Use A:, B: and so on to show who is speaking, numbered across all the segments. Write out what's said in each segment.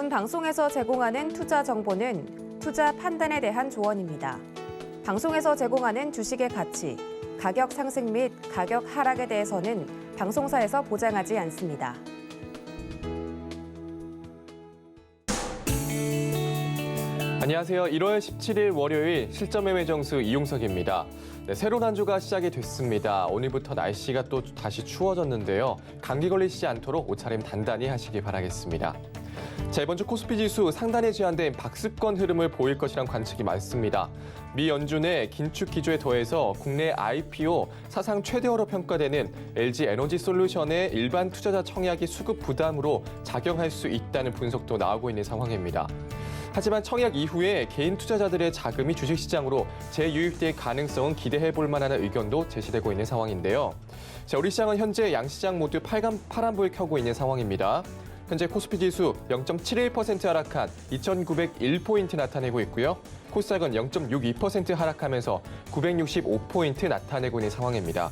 A: 본 방송에서 제공하는 투자 정보는 투자 판단에 대한 조언입니다. 방송에서 제공하는 주식의 가치, 가격 상승 및 가격 하락에 대해서는 방송사에서 보장하지 않습니다.
B: 안녕하세요. 1월 17일 월요일 실전매매 정수 이용석입니다. 네, 새로운 한 주가 시작이 됐습니다. 오늘부터 날씨가 또 다시 추워졌는데요. 감기 걸리시지 않도록 옷차림 단단히 하시기 바라겠습니다. 자, 이번 주 코스피 지수 상단에 제한된 박스권 흐름을 보일 것이란 관측이 많습니다. 미 연준의 긴축 기조에 더해서 국내 IPO 사상 최대어로 평가되는 LG 에너지 솔루션의 일반 투자자 청약이 수급 부담으로 작용할 수 있다는 분석도 나오고 있는 상황입니다. 하지만 청약 이후에 개인 투자자들의 자금이 주식시장으로 재유입될 가능성은 기대해볼 만한 의견도 제시되고 있는 상황인데요. 자, 우리 시장은 현재 양시장 모두 파란불 켜고 있는 상황입니다. 현재 코스피 지수 0.71% 하락한 2,901포인트 나타내고 있고요. 코스닥은 0.62% 하락하면서 965포인트 나타내고 있는 상황입니다.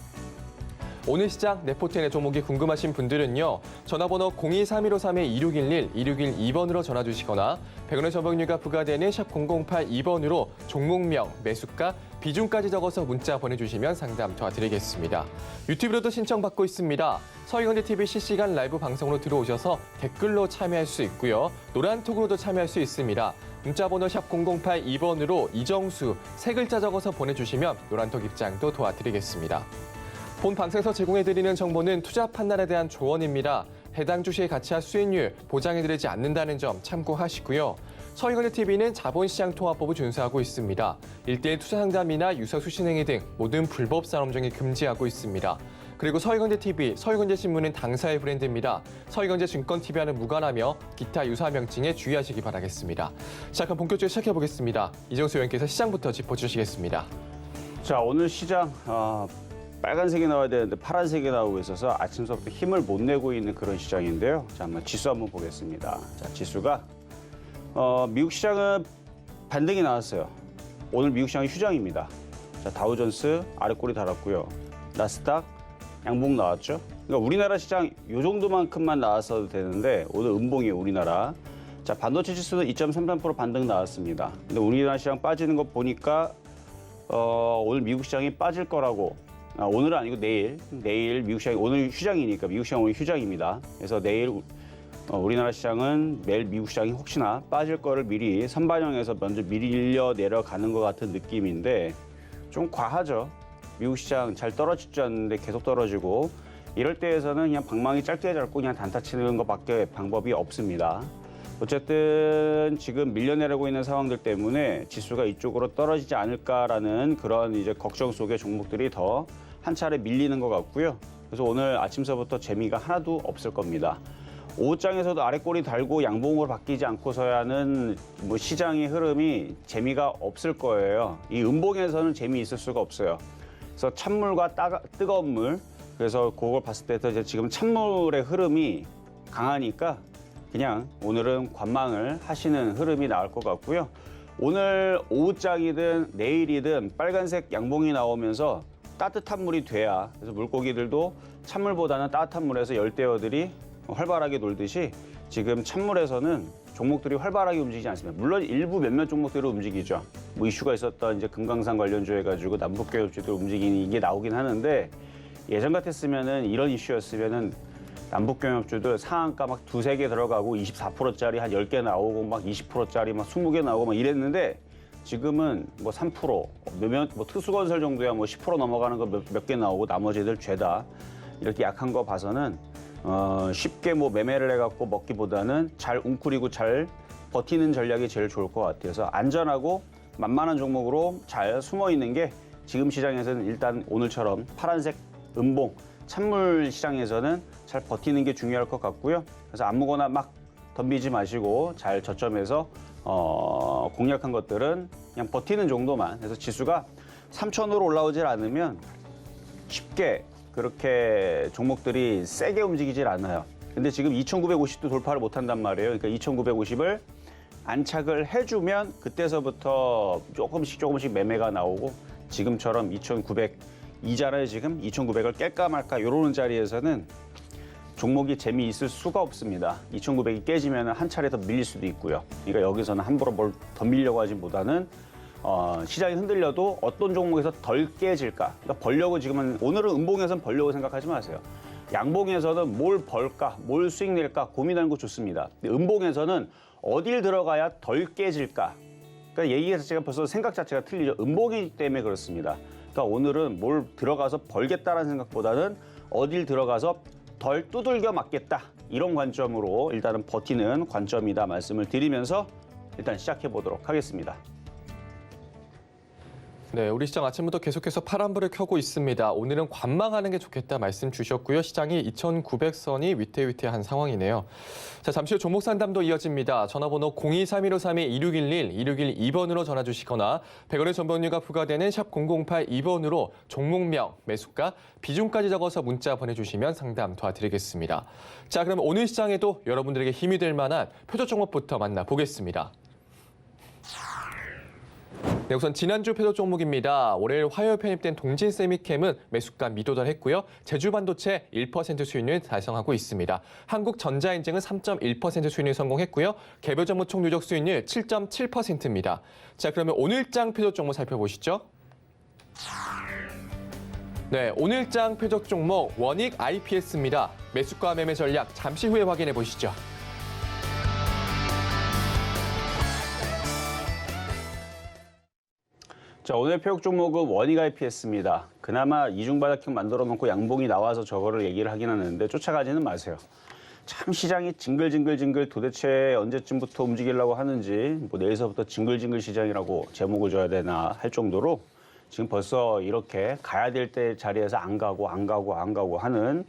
B: 오늘 시장 네포텐의 종목이 궁금하신 분들은요. 전화번호 023153-2611, 2612번으로 전화 주시거나 100원의 전복료가 부과되는 샵 0082번으로 종목명, 매수가, 비중까지 적어서 문자 보내주시면 상담 도와드리겠습니다. 유튜브로도 신청받고 있습니다. 서희건대TV 실시간 라이브 방송으로 들어오셔서 댓글로 참여할 수 있고요. 노란톡으로도 참여할 수 있습니다. 문자번호 샵 0082번으로 이정수, 세 글자 적어서 보내주시면 노란톡 입장도 도와드리겠습니다. 본 방송에서 제공해드리는 정보는 투자 판단에 대한 조언입니다. 해당 주식의 가치와 수익률 보장해드리지 않는다는 점 참고하시고요. 서희건대TV는 자본시장통화법을 준수하고 있습니다. 1:1 투자 상담이나 유서 수신행위 등 모든 불법 산업종이 금지하고 있습니다. 그리고 서희건대TV, 서희건대신문은 당사의 브랜드입니다. 서희건대증권TV와는 무관하며 기타 유사 명칭에 주의하시기 바라겠습니다. 자, 그럼 본격적으로 시작해보겠습니다. 이정수 의원께서 시장부터 짚어주시겠습니다.
C: 자, 오늘 시장 빨간색이 나와야 되는데 파란색이 나오고 있어서 아침서부터 힘을 못 내고 있는 그런 시장인데요. 자, 한번 지수 한번 보겠습니다. 자, 지수가 미국 시장은 반등이 나왔어요. 오늘 미국 시장이 휴장입니다. 자, 다우존스 아래꼬리 달았고요. 나스닥 양봉 나왔죠. 그러니까 우리나라 시장 요 정도만큼만 나왔어도 되는데 오늘 음봉이에요, 우리나라. 자, 반도체 지수는 2.33% 반등 나왔습니다. 근데 우리나라 시장 빠지는 거 보니까 오늘 미국 시장이 빠질 거라고. 오늘은 아니고 내일 미국 시장이 오늘 휴장이니까 미국 시장 오늘 휴장입니다. 그래서 내일 우리나라 시장은 매일 미국 시장이 혹시나 빠질 거를 미리 선반영해서 먼저 밀려 내려가는 것 같은 느낌인데 좀 과하죠. 미국 시장 잘 떨어질 줄 알았는데 계속 떨어지고 이럴 때에서는 그냥 방망이 짧게 잡고 그냥 단타 치는 것밖에 방법이 없습니다. 어쨌든 지금 밀려내려고 있는 상황들 때문에 지수가 이쪽으로 떨어지지 않을까라는 그런 이제 걱정 속에 종목들이 더 한 차례 밀리는 것 같고요. 그래서 오늘 아침서부터 재미가 하나도 없을 겁니다. 오후장에서도 아래꼬리 달고 양봉으로 바뀌지 않고서야는 뭐 시장의 흐름이 재미가 없을 거예요. 이 음봉에서는 재미 있을 수가 없어요. 그래서 찬물과 뜨거운 물, 그래서 그걸 봤을 때 이제 지금 찬물의 흐름이 강하니까 그냥 오늘은 관망을 하시는 흐름이 나올 것 같고요. 오늘 오후장이든 내일이든 빨간색 양봉이 나오면서 따뜻한 물이 돼야, 그래서 물고기들도 찬물보다는 따뜻한 물에서 열대어들이 활발하게 놀듯이 지금 찬물에서는 종목들이 활발하게 움직이지 않습니다. 물론 일부 몇몇 종목들은 움직이죠. 뭐 이슈가 있었던 이제 금강산 관련주 해가지고 남북경협주들 움직이는 이게 나오긴 하는데 예전 같았으면은 이런 이슈였으면은 남북경협주들 상한가 막 두세 개 들어가고 24%짜리 한 10개 나오고 막 20%짜리 막 20개 나오고 막 이랬는데 지금은 뭐 3%, 뭐 특수건설 정도야 뭐 10% 넘어가는 거 몇 개 나오고 나머지들 죄다 이렇게 약한 거 봐서는 쉽게 뭐 매매를 해갖고 먹기보다는 잘 웅크리고 잘 버티는 전략이 제일 좋을 것 같아서 안전하고 만만한 종목으로 잘 숨어 있는 게 지금 시장에서는 일단 오늘처럼 파란색 음봉, 찬물 시장에서는 잘 버티는 게 중요할 것 같고요. 그래서 아무거나 막 덤비지 마시고 잘 저점에서 공략한 것들은 그냥 버티는 정도만. 그래서 지수가 3,000으로 올라오질 않으면 쉽게 그렇게 종목들이 세게 움직이질 않아요. 근데 지금 2,950도 돌파를 못한단 말이에요. 그러니까 2,950을 안착을 해주면 그때서부터 조금씩 매매가 나오고 지금처럼 2,900 이잖아요. 지금 2,900을 깰까 말까 이러는 자리에서는 종목이 재미있을 수가 없습니다. 2,900이 깨지면 한 차례 더 밀릴 수도 있고요. 그러니까 여기서는 함부로 뭘 더 밀려고 하기보다는 시장이 흔들려도 어떤 종목에서 덜 깨질까. 그러니까 벌려고 지금은 오늘은 음봉에서는 벌려고 생각하지 마세요. 양봉에서는 뭘 벌까, 뭘 수익 낼까 고민하는 거 좋습니다. 근데 음봉에서는 어딜 들어가야 덜 깨질까. 그러니까 얘기 자체가 벌써 생각 자체가 틀리죠. 음봉이기 때문에 그렇습니다. 그러니까 오늘은 뭘 들어가서 벌겠다라는 생각보다는 어딜 들어가서 덜 두들겨 맞겠다. 이런 관점으로 일단은 버티는 관점이다 말씀을 드리면서 일단 시작해 보도록 하겠습니다.
B: 네, 우리 시장 아침부터 계속해서 파란불을 켜고 있습니다. 오늘은 관망하는 게 좋겠다 말씀 주셨고요. 시장이 2,900선이 위태위태한 상황이네요. 자, 잠시 후 종목 상담도 이어집니다. 전화번호 023-1532-2611, 2612번으로 전화 주시거나 100원의 전복료가 부과되는 샵 0082번으로 종목명, 매수가, 비중까지 적어서 문자 보내주시면 상담 도와드리겠습니다. 자, 그럼 오늘 시장에도 여러분들에게 힘이 될 만한 표적 종목부터 만나보겠습니다. 네, 우선 지난주 표적 종목입니다. 월요일 화요일 편입된 동진 세미캠은 매수가 미도달했고요. 제주반도체 1% 수익률 달성하고 있습니다. 한국전자인증은 3.1% 수익률 성공했고요. 개별 종목 총 누적 수익률 7.7%입니다. 자, 그러면 오늘장 표적 종목 살펴보시죠. 네, 오늘장 표적 종목 원익 IPS입니다. 매수가 매매 전략 잠시 후에 확인해 보시죠.
C: 자, 오늘 표적 종목은 원익 IPS입니다. 그나마 이중바닥형 만들어 놓고 양봉이 나와서 저거를 얘기를 하긴 하는데 쫓아가지는 마세요. 참 시장이 징글징글 도대체 언제쯤부터 움직이려고 하는지 뭐 내일서부터 징글징글 시장이라고 제목을 줘야 되나 할 정도로 지금 벌써 이렇게 가야 될 때 자리에서 안 가고 하는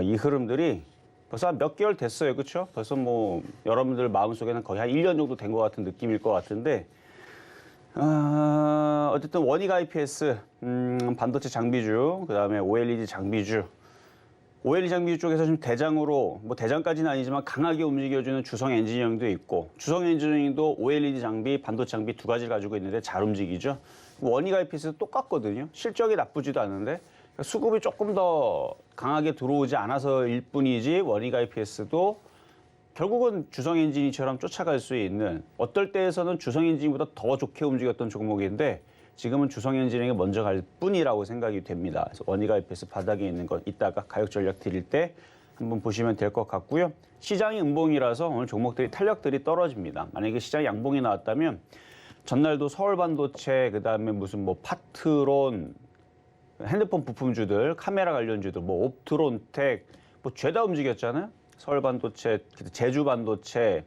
C: 이 흐름들이 벌써 한 몇 개월 됐어요. 그렇죠? 벌써 뭐 여러분들 마음속에는 거의 한 1년 정도 된 것 같은 느낌일 것 같은데 어쨌든 원익 IPS, 반도체 장비주, 그다음에 OLED 장비주. OLED 장비주 쪽에서 지금 대장으로, 뭐 대장까지는 아니지만 강하게 움직여주는 주성 엔지니어링도 있고, 주성 엔지니어링도 OLED 장비, 반도체 장비 두 가지를 가지고 있는데 잘 움직이죠. 원익 IPS도 똑같거든요. 실적이 나쁘지도 않은데 수급이 조금 더 강하게 들어오지 않아서일 뿐이지 원익 IPS도 결국은 주성 엔진이처럼 쫓아갈 수 있는 어떨 때에서는 주성 엔진보다 더 좋게 움직였던 종목인데 지금은 주성 엔진에게 먼저 갈 뿐이라고 생각이 됩니다. 그래서 원익 IPS 바닥에 있는 것 이따가 가격 전략 드릴 때 한번 보시면 될 것 같고요. 시장이 음봉이라서 오늘 종목들이 탄력들이 떨어집니다. 만약에 시장이 양봉이 나왔다면 전날도 서울반도체 그다음에 무슨 뭐 파트론 핸드폰 부품주들 카메라 관련주들 뭐 옵트론텍 뭐 죄다 움직였잖아요. 서울반도체, 제주반도체,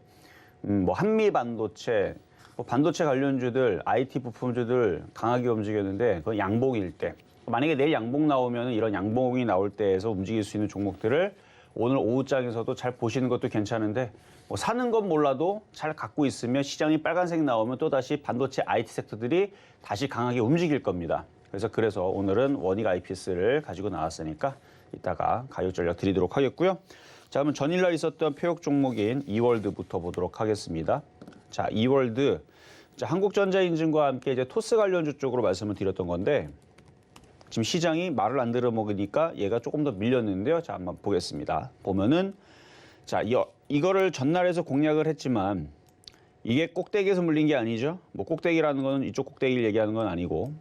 C: 뭐 한미반도체, 뭐 반도체 관련주들, IT 부품주들 강하게 움직였는데 그건 양봉일 때. 만약에 내일 양봉 나오면 이런 양봉이 나올 때에서 움직일 수 있는 종목들을 오늘 오후장에서도 잘 보시는 것도 괜찮은데 뭐 사는 건 몰라도 잘 갖고 있으면 시장이 빨간색 나오면 또다시 반도체 IT 섹터들이 다시 강하게 움직일 겁니다. 그래서 오늘은 원익 IPS를 가지고 나왔으니까 이따가 가격 전략 드리도록 하겠고요. 자, 그러면 전일날 있었던 표적 종목인 이월드부터 보도록 하겠습니다. 자, 이월드. 자, 한국전자인증과 함께 이제 토스 관련주 쪽으로 말씀을 드렸던 건데 지금 시장이 말을 안 들어먹으니까 얘가 조금 더 밀렸는데요. 자, 한번 보겠습니다. 보면은 자, 이거를 전날에서 공략을 했지만 이게 꼭대기에서 물린 게 아니죠. 뭐 꼭대기라는 거는 이쪽 꼭대기를 얘기하는 건 아니고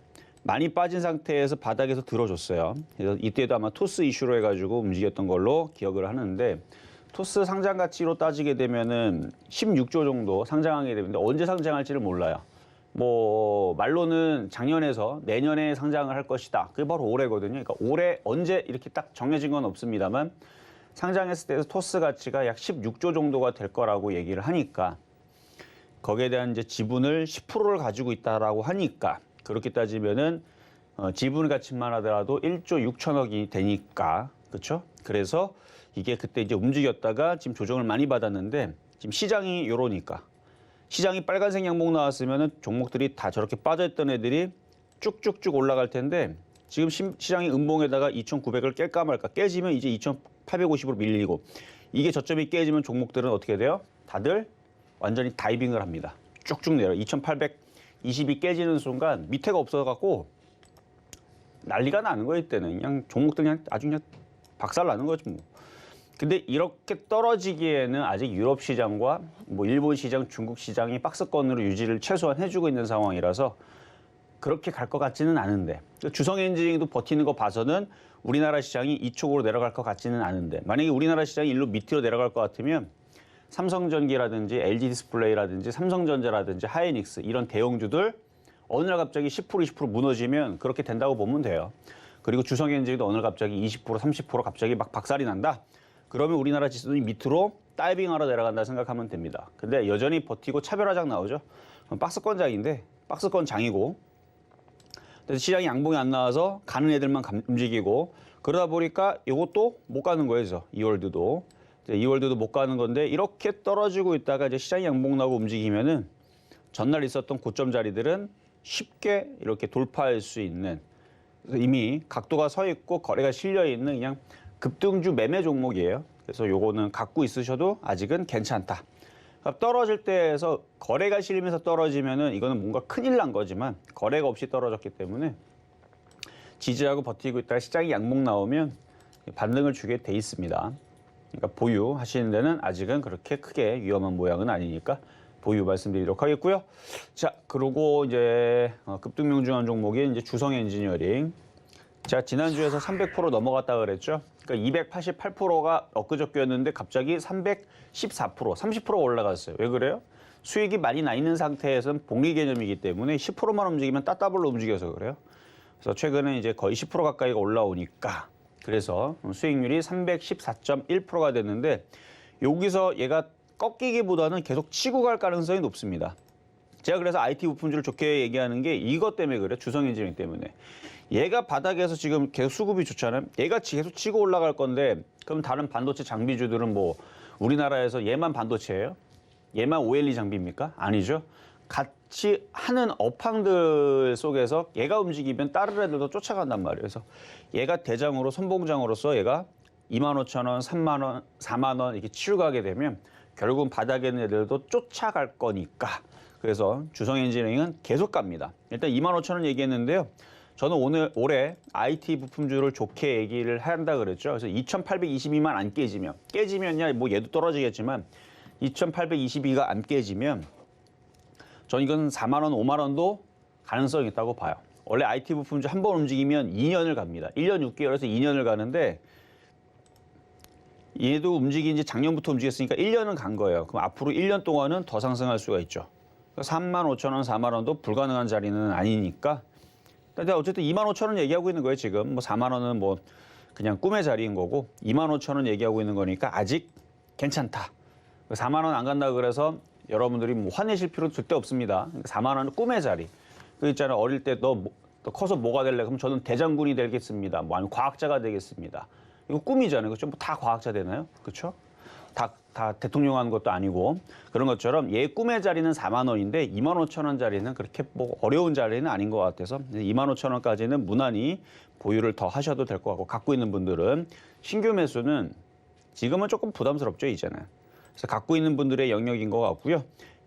C: 많이 빠진 상태에서 바닥에서 들어줬어요. 그래서 이때도 아마 토스 이슈로 해가지고 움직였던 걸로 기억을 하는데 토스 상장 가치로 따지게 되면은 16조 정도 상장하게 되는데 언제 상장할지를 몰라요. 뭐 말로는 작년에서 내년에 상장을 할 것이다. 그게 바로 올해거든요. 그러니까 올해 언제 이렇게 딱 정해진 건 없습니다만 상장했을 때에서 토스 가치가 약 16조 정도가 될 거라고 얘기를 하니까 거기에 대한 이제 지분을 10%를 가지고 있다라고 하니까 그렇게 따지면은 지분 가치만 하더라도 1조 6천억이 되니까 그렇죠? 그래서 이게 그때 이제 움직였다가 지금 조정을 많이 받았는데 지금 시장이 요러니까 시장이 빨간색 양봉 나왔으면은 종목들이 다 저렇게 빠져있던 애들이 쭉쭉쭉 올라갈 텐데 지금 시장이 음봉에다가 2,900을 깰까 말까 깨지면 이제 2,850으로 밀리고 이게 저점이 깨지면 종목들은 어떻게 돼요? 다들 완전히 다이빙을 합니다. 쭉쭉 내려 2,820이 깨지는 순간 밑에가 없어갖고 난리가 나는 거예요. 이때는 그냥 종목들 그냥 아주 그냥 박살 나는 거죠. 뭐. 근데 이렇게 떨어지기에는 아직 유럽 시장과 뭐 일본 시장, 중국 시장이 박스권으로 유지를 최소한 해주고 있는 상황이라서 그렇게 갈 것 같지는 않은데 주성 엔지니어링도 버티는 거 봐서는 우리나라 시장이 이쪽으로 내려갈 것 같지는 않은데 만약에 우리나라 시장이 일로 밑으로 내려갈 것 같으면 삼성전기라든지 LG 디스플레이라든지 삼성전자라든지 하이닉스 이런 대형주들 어느 날 갑자기 10% 20% 무너지면 그렇게 된다고 보면 돼요. 그리고 주성 엔지니어링도 어느 날 갑자기 20% 30% 갑자기 막 박살이 난다. 그러면 우리나라 지수는 밑으로 다이빙하러 내려간다 생각하면 됩니다. 근데 여전히 버티고 차별화장 나오죠. 박스권장인데 박스권장이고 그래서 시장이 양봉이 안 나와서 가는 애들만 움직이고 그러다 보니까 이것도 못 가는 거예요. 이월드도. 이월드도 못 가는 건데 이렇게 떨어지고 있다가 이제 시장이 양봉 나고 움직이면은 전날 있었던 고점 자리들은 쉽게 이렇게 돌파할 수 있는 이미 각도가 서 있고 거래가 실려 있는 그냥 급등주 매매 종목이에요. 그래서 요거는 갖고 있으셔도 아직은 괜찮다. 그러니까 떨어질 때에서 거래가 실리면서 떨어지면은 이거는 뭔가 큰일 난 거지만 거래가 없이 떨어졌기 때문에 지지하고 버티고 있다가 시장이 양봉 나오면 반등을 주게 돼 있습니다. 그러니까 보유하시는 데는 아직은 그렇게 크게 위험한 모양은 아니니까 보유 말씀드리도록 하겠고요. 자, 그리고 이제 급등명중한 종목이 이제 주성 엔지니어링. 제가 지난주에서 300% 넘어갔다 그랬죠. 그러니까 288%가 엊그저께였는데 갑자기 314%, 30%가 올라갔어요. 왜 그래요? 수익이 많이 나 있는 상태에서는 복리 개념이기 때문에 10%만 움직이면 따따블로 움직여서 그래요. 그래서 최근에 이제 거의 10% 가까이가 올라오니까 그래서 수익률이 314.1%가 됐는데 여기서 얘가 꺾이기보다는 계속 치고 갈 가능성이 높습니다. 제가 그래서 IT 부품주를 좋게 얘기하는 게 이것 때문에 그래요. 주성 엔지니어링 때문에. 얘가 바닥에서 지금 계속 수급이 좋잖아요. 얘가 계속 치고 올라갈 건데 그럼 다른 반도체 장비주들은 뭐 우리나라에서 얘만 반도체예요? 얘만 OLED 장비입니까? 아니죠. 같이 하는 업황들 속에서 얘가 움직이면 다른 애들도 쫓아간단 말이에요. 그래서 얘가 대장으로 선봉장으로서 얘가 25,000원, 3만 원, 4만 원 이렇게 치고 가게 되면 결국은 바닥에 있는 애들도 쫓아갈 거니까. 그래서 주성 엔지니어링은 계속 갑니다. 일단 25,000원 얘기했는데요. 저는 올해 IT 부품주를 좋게 얘기를 한다 그랬죠. 그래서 2,822만 안 깨지면야 뭐 얘도 떨어지겠지만 2,822가 안 깨지면 전 이건 4만 원, 5만 원도 가능성이 있다고 봐요. 원래 IT 부품주 한 번 움직이면 2년을 갑니다. 1년 6개월에서 2년을 가는데 얘도 움직인 지 작년부터 움직였으니까 1년은 간 거예요. 그럼 앞으로 1년 동안은 더 상승할 수가 있죠. 35,000원, 4만 원도 불가능한 자리는 아니니까. 근데 어쨌든 25,000원 얘기하고 있는 거예요, 지금. 뭐 4만 원은 뭐 그냥 꿈의 자리인 거고 25,000원 얘기하고 있는 거니까 아직 괜찮다. 4만 원 안 간다 그래서 여러분들이 뭐 화내실 필요는 절대 없습니다. 4만 원은 꿈의 자리. 그 있잖아요. 어릴 때 너 커서 뭐가 될래? 그럼 저는 대장군이 되겠습니다. 뭐 아니면 과학자가 되겠습니다. 이거 꿈이잖아요. 그렇죠? 뭐 다 과학자 되나요? 그렇죠? 다 대통령 하는 것도 아니고 그런 것처럼 얘 꿈의 자리는 4만 원인데 25,000원 자리는 그렇게 뭐 어려운 자리는 아닌 것 같아서 25,000원까지는 무난히 보유를 더 하셔도 될 것 같고 갖고 있는 분들은 신규 매수는 지금은 조금 부담스럽죠, 이제는. 그래서 갖고 있는 분들의 영역인 것 같고요.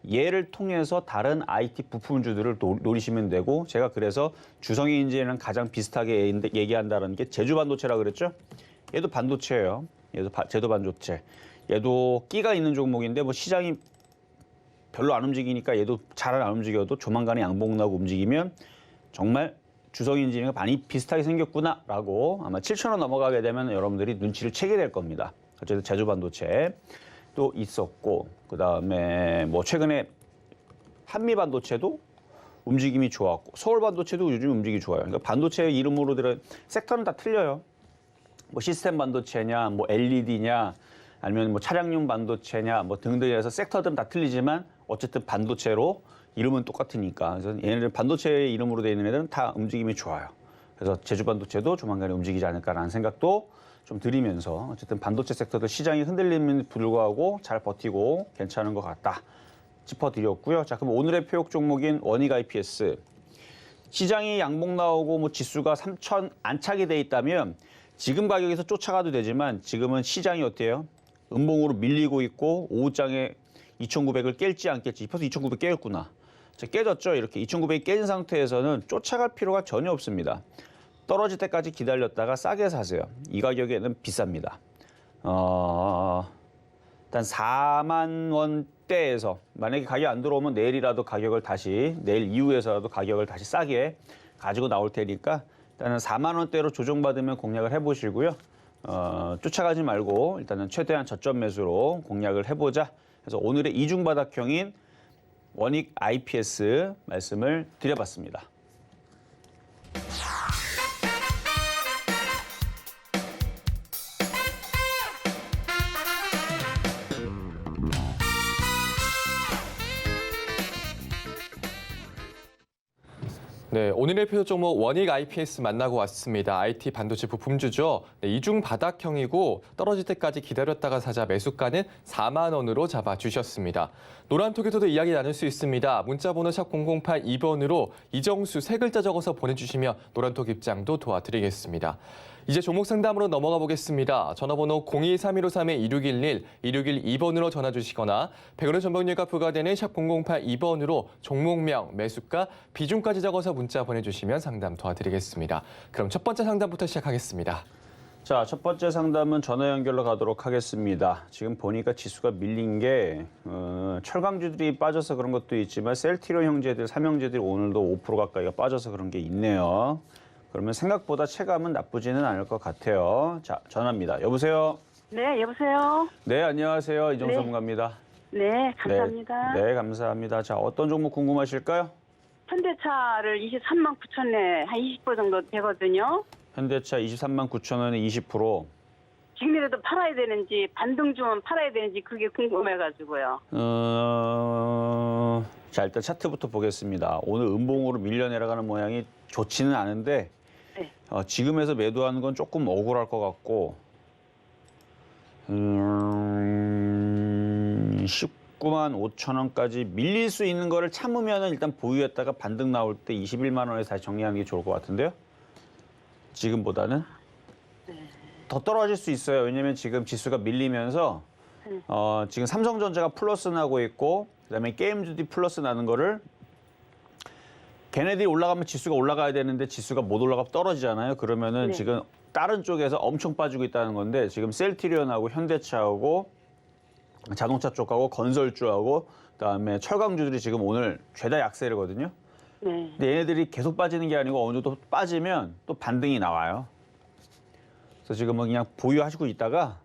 C: 얘를 통해서 다른 IT 부품주들을 노리시면 되고 제가 그래서 주성 엔지니어링이랑 가장 비슷하게 얘기한다는 게 제주반도체라고 그랬죠. 얘도 반도체예요. 얘도 반도체. 얘도 끼가 있는 종목인데 뭐 시장이 별로 안 움직이니까 얘도 잘 안 움직여도 조만간에 양봉 나고 움직이면 정말 주성 엔지니어링과 많이 비슷하게 생겼구나라고 아마 7,000원 넘어가게 되면 여러분들이 눈치를 채게 될 겁니다. 어쨌든 제주 반도체 또 있었고 그다음에 뭐 최근에 한미 반도체도 움직임이 좋았고 서울 반도체도 요즘 움직임이 좋아요. 그러니까 반도체 이름으로 들어 섹터는 다 틀려요. 뭐 시스템 반도체냐, 뭐 LED냐, 아니면 뭐 차량용 반도체냐, 뭐 등등 해서 섹터들은 다 틀리지만 어쨌든 반도체로 이름은 똑같으니까. 그래서 얘네들 반도체 이름으로 되어 있는 애들은 다 움직임이 좋아요. 그래서 제주 반도체도 조만간에 움직이지 않을까라는 생각도 좀 드리면서 어쨌든 반도체 섹터도 시장이 흔들림에도 불구하고 잘 버티고 괜찮은 것 같다 짚어드렸고요. 자, 그럼 오늘의 표역 종목인 원익 IPS. 시장이 양봉 나오고 뭐 지수가 3,000 안착이 돼 있다면 지금 가격에서 쫓아가도 되지만 지금은 시장이 어때요? 음봉으로 밀리고 있고 오후장에 2,900을 깰지 안 깰지. 벌써 2,900 깨졌구나. 자, 깨졌죠? 이렇게 2,900이 깨진 상태에서는 쫓아갈 필요가 전혀 없습니다. 떨어질 때까지 기다렸다가 싸게 사세요. 이 가격에는 비쌉니다. 일단 4만 원대에서 만약에 가격 안 들어오면 내일이라도 내일 이후에서라도 가격을 다시 싸게 가지고 나올 테니까 일단은 4만 원대로 조정받으면 공략을 해보시고요. 쫓아가지 말고 일단은 최대한 저점 매수로 공략을 해보자. 그래서 오늘의 이중 바닥형인 원익 IPS 말씀을 드려봤습니다.
B: 네, 오늘의 표적 종목 원익 IPS 만나고 왔습니다. IT 반도체 부품주죠. 네, 이중 바닥형이고 떨어질 때까지 기다렸다가 사자 매수가는 4만 원으로 잡아주셨습니다. 노란톡에서도 이야기 나눌 수 있습니다. 문자번호 샵 0082번으로 이정수 세 글자 적어서 보내주시면 노란톡 입장도 도와드리겠습니다. 이제 종목 상담으로 넘어가 보겠습니다. 전화번호 023153-2611, 2612번으로 전화 주시거나 100원의 전방료가 부과되는 샵 0082번으로 종목명, 매수가, 비중까지 적어서 문자 보내주시면 상담 도와드리겠습니다. 그럼 첫 번째 상담부터 시작하겠습니다.
C: 자, 첫 번째 상담은 전화 연결로 가도록 하겠습니다. 지금 보니까 지수가 밀린 게 철강주들이 빠져서 그런 것도 있지만 셀트리온 형제들, 삼형제들이 오늘도 5% 가까이가 빠져서 그런 게 있네요. 그러면 생각보다 체감은 나쁘지는 않을 것 같아요. 자, 전화입니다. 여보세요?
D: 네, 여보세요?
C: 네, 안녕하세요. 이정수
D: 네.
C: 전문가입니다.
D: 네, 감사합니다.
C: 네, 감사합니다. 자, 어떤 종목 궁금하실까요?
D: 현대차를 23만 9천에 한 20% 정도 되거든요.
C: 현대차 23만 9천 원에 20%.
D: 지금이라도 팔아야 되는지, 반등 주면 팔아야 되는지 그게 궁금해가지고요.
C: 자, 일단 차트부터 보겠습니다. 오늘 음봉으로 밀려 내려가는 모양이 좋지는 않은데
D: 네.
C: 지금에서 매도하는 건 조금 억울할 것 같고 19만 5천 원까지 밀릴 수 있는 거를 참으면 일단 보유했다가 반등 나올 때 21만 원에서 다시 정리하는 게 좋을 것 같은데요. 지금보다는 더 떨어질 수 있어요. 왜냐면 지금 지수가 밀리면서 지금 삼성전자가 플러스 나고 있고 그다음에 게임주들이 플러스 나는 거를 걔네들이 올라가면 지수가 올라가야 되는데 지수가 못 올라가면 떨어지잖아요. 그러면은
D: 네.
C: 지금 다른 쪽에서 엄청 빠지고 있다는 건데 지금 셀트리온하고 현대차하고 자동차 쪽하고 건설주하고 그다음에 철강주들이 지금 오늘 죄다 약세르거든요.
D: 네.
C: 근데 얘네들이 계속 빠지는 게 아니고 어느 정도 빠지면 또 반등이 나와요. 그래서 지금은 그냥 보유하시고 있다가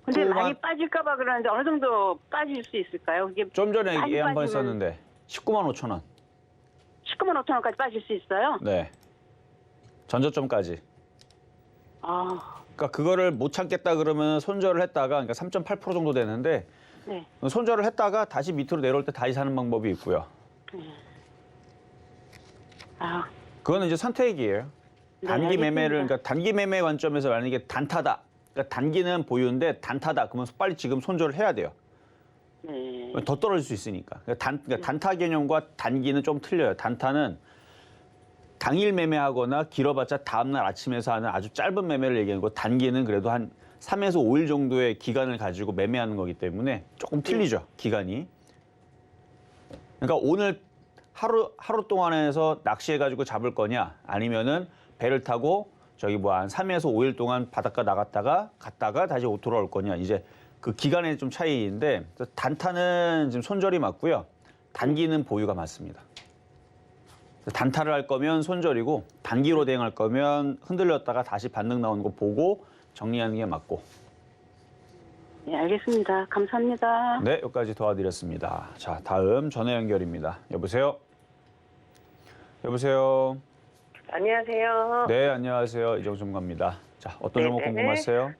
D: 근데 많이
C: 19만
D: 빠질까봐 그러는데 어느 정도 빠질 수 있을까요? 그게
C: 좀 전에
D: 많이
C: 얘 한 번
D: 빠지면
C: 했었는데 19만 5천 원.
D: 19만 5천 원까지 빠질 수 있어요?
C: 네. 전저점까지.
D: 아,
C: 그러니까 그거를 못 참겠다 그러면 손절을 했다가 그러니까 3.8% 정도 되는데
D: 네.
C: 손절을 했다가 다시 밑으로 내려올 때 다시 사는 방법이 있고요.
D: 아,
C: 그거는 이제 선택이에요.
D: 네,
C: 단기
D: 알겠습니다.
C: 매매를 그러니까 단기 매매 관점에서 만약에 단타다. 그러니까 단기는 보유인데 단타다. 그러면 빨리 지금 손절을 해야 돼요.
D: 네.
C: 더 떨어질 수 있으니까. 그러니까 단타 개념과 단기는 좀 틀려요. 단타는 당일 매매하거나 길어봤자 다음날 아침에서 하는 아주 짧은 매매를 얘기하는 거. 단기는 그래도 한 3에서 5일 정도의 기간을 가지고 매매하는 거기 때문에 조금 틀리죠. 기간이. 그러니까 오늘 하루 동안에서 낚시해가지고 잡을 거냐 아니면은 배를 타고 저기 뭐 한 3에서 5일 동안 바닷가 나갔다가 갔다가 다시 돌아올 거냐 이제 그 기간의 좀 차이인데 단타는 지금 손절이 맞고요. 단기는 보유가 맞습니다. 단타를 할 거면 손절이고 단기로 대응할 거면 흔들렸다가 다시 반등 나오는 거 보고 정리하는 게 맞고.
D: 네, 알겠습니다. 감사합니다.
C: 네, 여기까지 도와드렸습니다. 자, 다음 전화 연결입니다. 여보세요? 여보세요?
E: 안녕하세요.
C: 네, 안녕하세요. 이정수 전문가입니다. 자, 어떤 종목
E: 네,
C: 궁금하세요?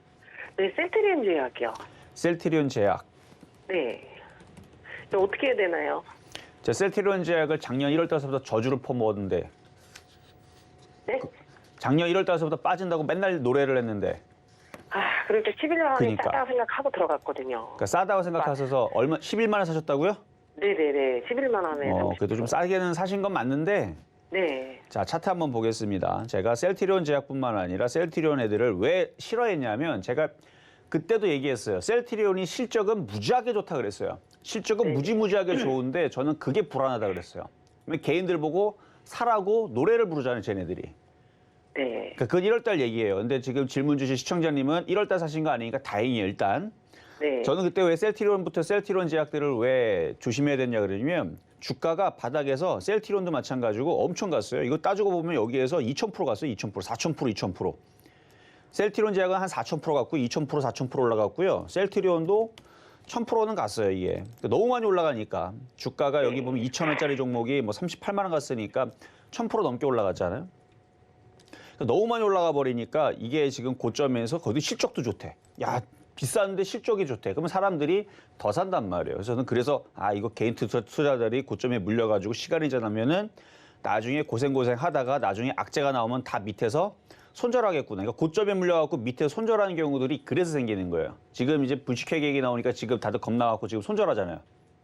E: 네, 셀트리온 제약이요.
C: 셀트리온 제약.
E: 네. 이거 어떻게 해야 되나요?
C: 제 셀트리온 제약을 작년 1월 달서부터 저주를 퍼먹었는데
E: 네?
C: 작년 1월 달서부터 빠진다고 맨날 노래를 했는데
E: 아, 그러니까 11만 원이
C: 그러니까.
E: 싸다고 생각하고 들어갔거든요.
C: 그러니까 싸다고 생각하셔서 얼마 11만 원 사셨다고요?
E: 네네네. 11만 원에.
C: 그래도 좀 싸게는 사신 건 맞는데
E: 네.
C: 자, 차트 한번 보겠습니다. 제가 셀트리온 제약뿐만 아니라 셀트리온 애들을 왜 싫어했냐면 제가 그때도 얘기했어요. 셀트리온이 실적은 무지하게 좋다 그랬어요. 실적은
E: 네.
C: 무지무지하게 좋은데 저는 그게 불안하다 그랬어요. 개인들 보고 사라고 노래를 부르잖아요, 쟤네들이.
E: 네.
C: 그러니까 그건 1월 달 얘기예요. 근데 지금 질문 주신 시청자님은 1월 달 사신 거 아니니까 다행이에요, 일단.
E: 네.
C: 저는 그때 왜 셀트리온부터 셀트리온 제약들을 왜 조심해야 되냐 그러냐면 주가가 바닥에서 셀트리온도 마찬가지고 엄청 갔어요. 이거 따지고 보면 여기에서 2000% 갔어요. 2000%, 4000%, 2000%. 셀트리온 제약은 한 4000% 갔고 2000%, 4000% 올라갔고요. 셀트리온도 1000%는 갔어요, 이게. 너무 많이 올라가니까. 주가가 여기 보면 2,000원짜리 종목이 뭐 38만 원 갔으니까 1000% 넘게 올라갔잖아요. 너무 많이 올라가 버리니까 이게 지금 고점에서 거기 실적도 좋대. 야, 비싼데 실적이 좋대. 그러면 사람들이 더 산단 말이에요. 그래서 저는 그래서 이거 개인 투자자들이 고점에 물려가지고 시간이 지나면은 나중에 고생 하다가 나중에 악재가 나오면 다 밑에서 손절하겠구나. 그러니까 고점에 물려갖고 밑에 손절하는 경우들이 그래서 생기는 거예요. 지금 이제 분식회 계획이 나오니까 지금 다들 겁나갖고 지금 손절하잖아요.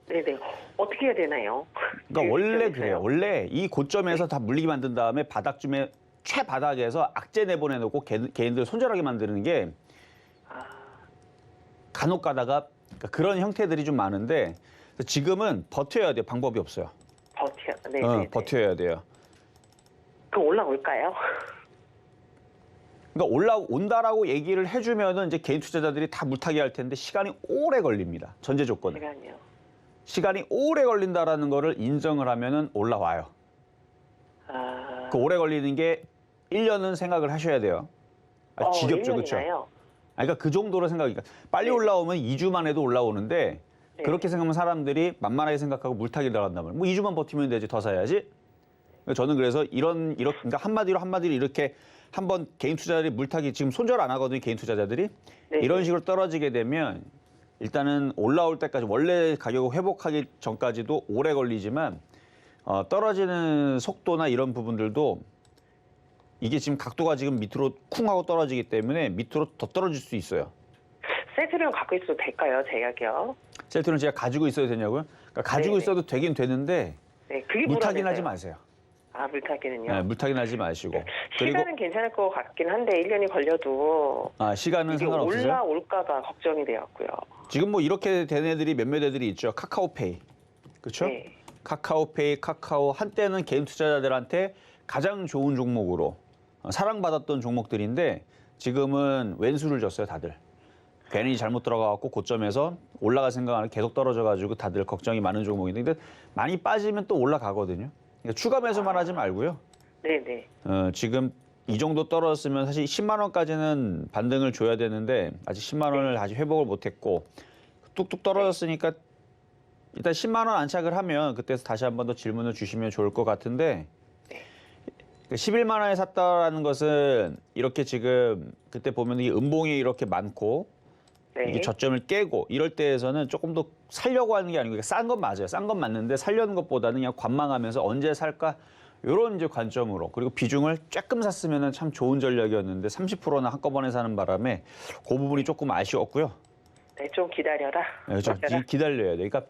E: 네네. 어떻게 해야 되나요?
C: 그러니까
E: 네,
C: 원래
E: 있어요.
C: 그래요. 원래 이 고점에서 다 물리게 만든 다음에 바닥쯤에 최바닥에서 악재 내보내놓고 개인들 손절하게 만드는 게 간혹 가다가 그러니까 그런 형태들이 좀 많은데 지금은 버텨야 돼요. 방법이 없어요.
E: 네.
C: 버텨야 돼요.
E: 그럼 올라올까요?
C: 그러니까 올라온다라고 얘기를 해주면은 이제 개인 투자자들이 다 물타기 할 텐데 시간이 오래 걸립니다. 전제 조건은.
E: 시간이요.
C: 시간이 오래 걸린다라는 거를 인정을 하면은 올라와요. 그 오래 걸리는 게 1년은 생각을 하셔야 돼요. 지겹죠, 그렇죠?
E: 1년이나요?
C: 그러니까 그 정도로 생각이니까 빨리
E: 네.
C: 올라오면 2주만 해도 올라오는데
E: 네.
C: 그렇게 생각하면 사람들이 만만하게 생각하고 물타기 들어간단 말이에요. 뭐 2주만 버티면 되지 더 사야지. 저는 그래서 그러니까 한마디로 이렇게 한번 개인 투자자들이 물타기 지금 손절 안 하거든요. 개인 투자자들이.
E: 네.
C: 이런 식으로 떨어지게 되면 일단은 올라올 때까지 원래 가격을 회복하기 전까지도 오래 걸리지만 떨어지는 속도나 이런 부분들도 이게 지금 각도가 지금 밑으로 쿵 하고 떨어지기 때문에 밑으로 더 떨어질 수 있어요.
E: 세트리온 갖고 있어도 될까요? 제약이요?
C: 셀트리온 제가 가지고 있어야 되냐고요? 그러니까 가지고
E: 네네.
C: 있어도 되긴 되는데
E: 네. 그게
C: 물타기는
E: 불안해서요.
C: 하지 마세요.
E: 물타기는요?
C: 네, 물타기는 하지 마시고. 그리고
E: 시간은 괜찮을 것 같긴 한데 1년이 걸려도
C: 시간은
E: 이게
C: 상관없으세요?
E: 올라올까가 걱정이 되었고요.
C: 지금 뭐 이렇게 된 애들이 몇몇 애들이 있죠. 카카오페이. 그렇죠?
E: 네.
C: 카카오페이, 카카오 한때는 개인 투자자들한테 가장 좋은 종목으로 사랑받았던 종목들인데 지금은 왼수를 줬어요, 다들. 괜히 잘못 들어가갖고 고점에서 올라갈 생각 안 하고 계속 떨어져가지고 다들 걱정이 많은 종목인데 근데 많이 빠지면 또 올라가거든요. 그러니까 추가 매수만 하지 말고요.
E: 네네.
C: 지금 이 정도 떨어졌으면 사실 10만 원까지는 반등을 줘야 되는데 아직 10만 원을 아직 회복을 못했고 뚝뚝 떨어졌으니까 일단 10만 원 안착을 하면 그때서 다시 한 번 더 질문을 주시면 좋을 것 같은데 11만 원에 샀다라는 것은 이렇게 지금 그때 보면 이 음봉이 이렇게 많고
E: 네.
C: 이게 저점을 깨고 이럴 때에서는 조금 더 살려고 하는 게 아니고 싼 건 맞아요. 싼 건 맞는데 살려는 것보다는 그냥 관망하면서 언제 살까 이런 이제 관점으로 그리고 비중을 조금 샀으면 참 좋은 전략이었는데 30%나 한꺼번에 사는 바람에 그 부분이 조금 아쉬웠고요.
E: 네, 좀 기다려라.
C: 네, 그렇죠. 기다려야 돼. 그러니까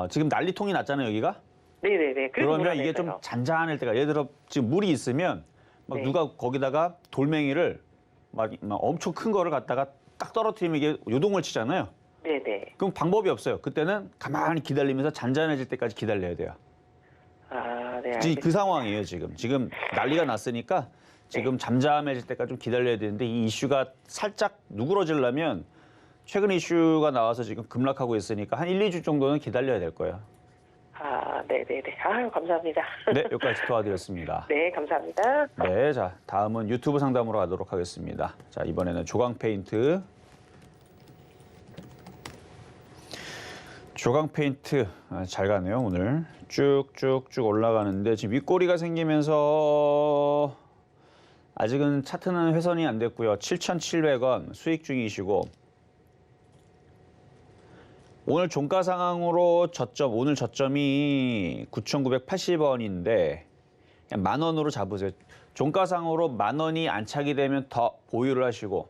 C: 지금 난리통이 났잖아요, 여기가.
E: 네네네.
C: 그러면 이게 좀 잔잔할 때가 예를 들어 지금 물이 있으면 막
E: 네.
C: 누가 거기다가 돌멩이를 막 엄청 큰 거를 갖다가 딱 떨어뜨리면 이게 요동을 치잖아요.
E: 네네.
C: 그럼 방법이 없어요. 그때는 가만히 기다리면서 잔잔해질 때까지 기다려야 돼요.
E: 네.
C: 지금
E: 알겠습니다.
C: 그 상황이에요, 지금. 지금 난리가 났으니까 지금 잠잠해질 때까지 좀 기다려야 되는데 이 이슈가 살짝 누그러지려면 최근 이슈가 나와서 지금 급락하고 있으니까 한 1, 2주 정도는 기다려야 될 거예요.
E: 네네네. 감사합니다.
C: 네, 여기까지 도와드렸습니다.
E: 네, 감사합니다.
C: 네, 자 다음은 유튜브 상담으로 가도록 하겠습니다. 자 이번에는 조강 페인트. 조강 페인트 잘 가네요 오늘. 쭉쭉쭉 올라가는데 지금 윗꼬리가 생기면서 아직은 차트는 훼손이 안 됐고요. 7,700원 수익 중이시고 오늘 종가 상황으로 오늘 저점이 9,980원인데 그냥 10,000원으로 잡으세요. 종가상으로 10,000원이 안착이 되면 더 보유를 하시고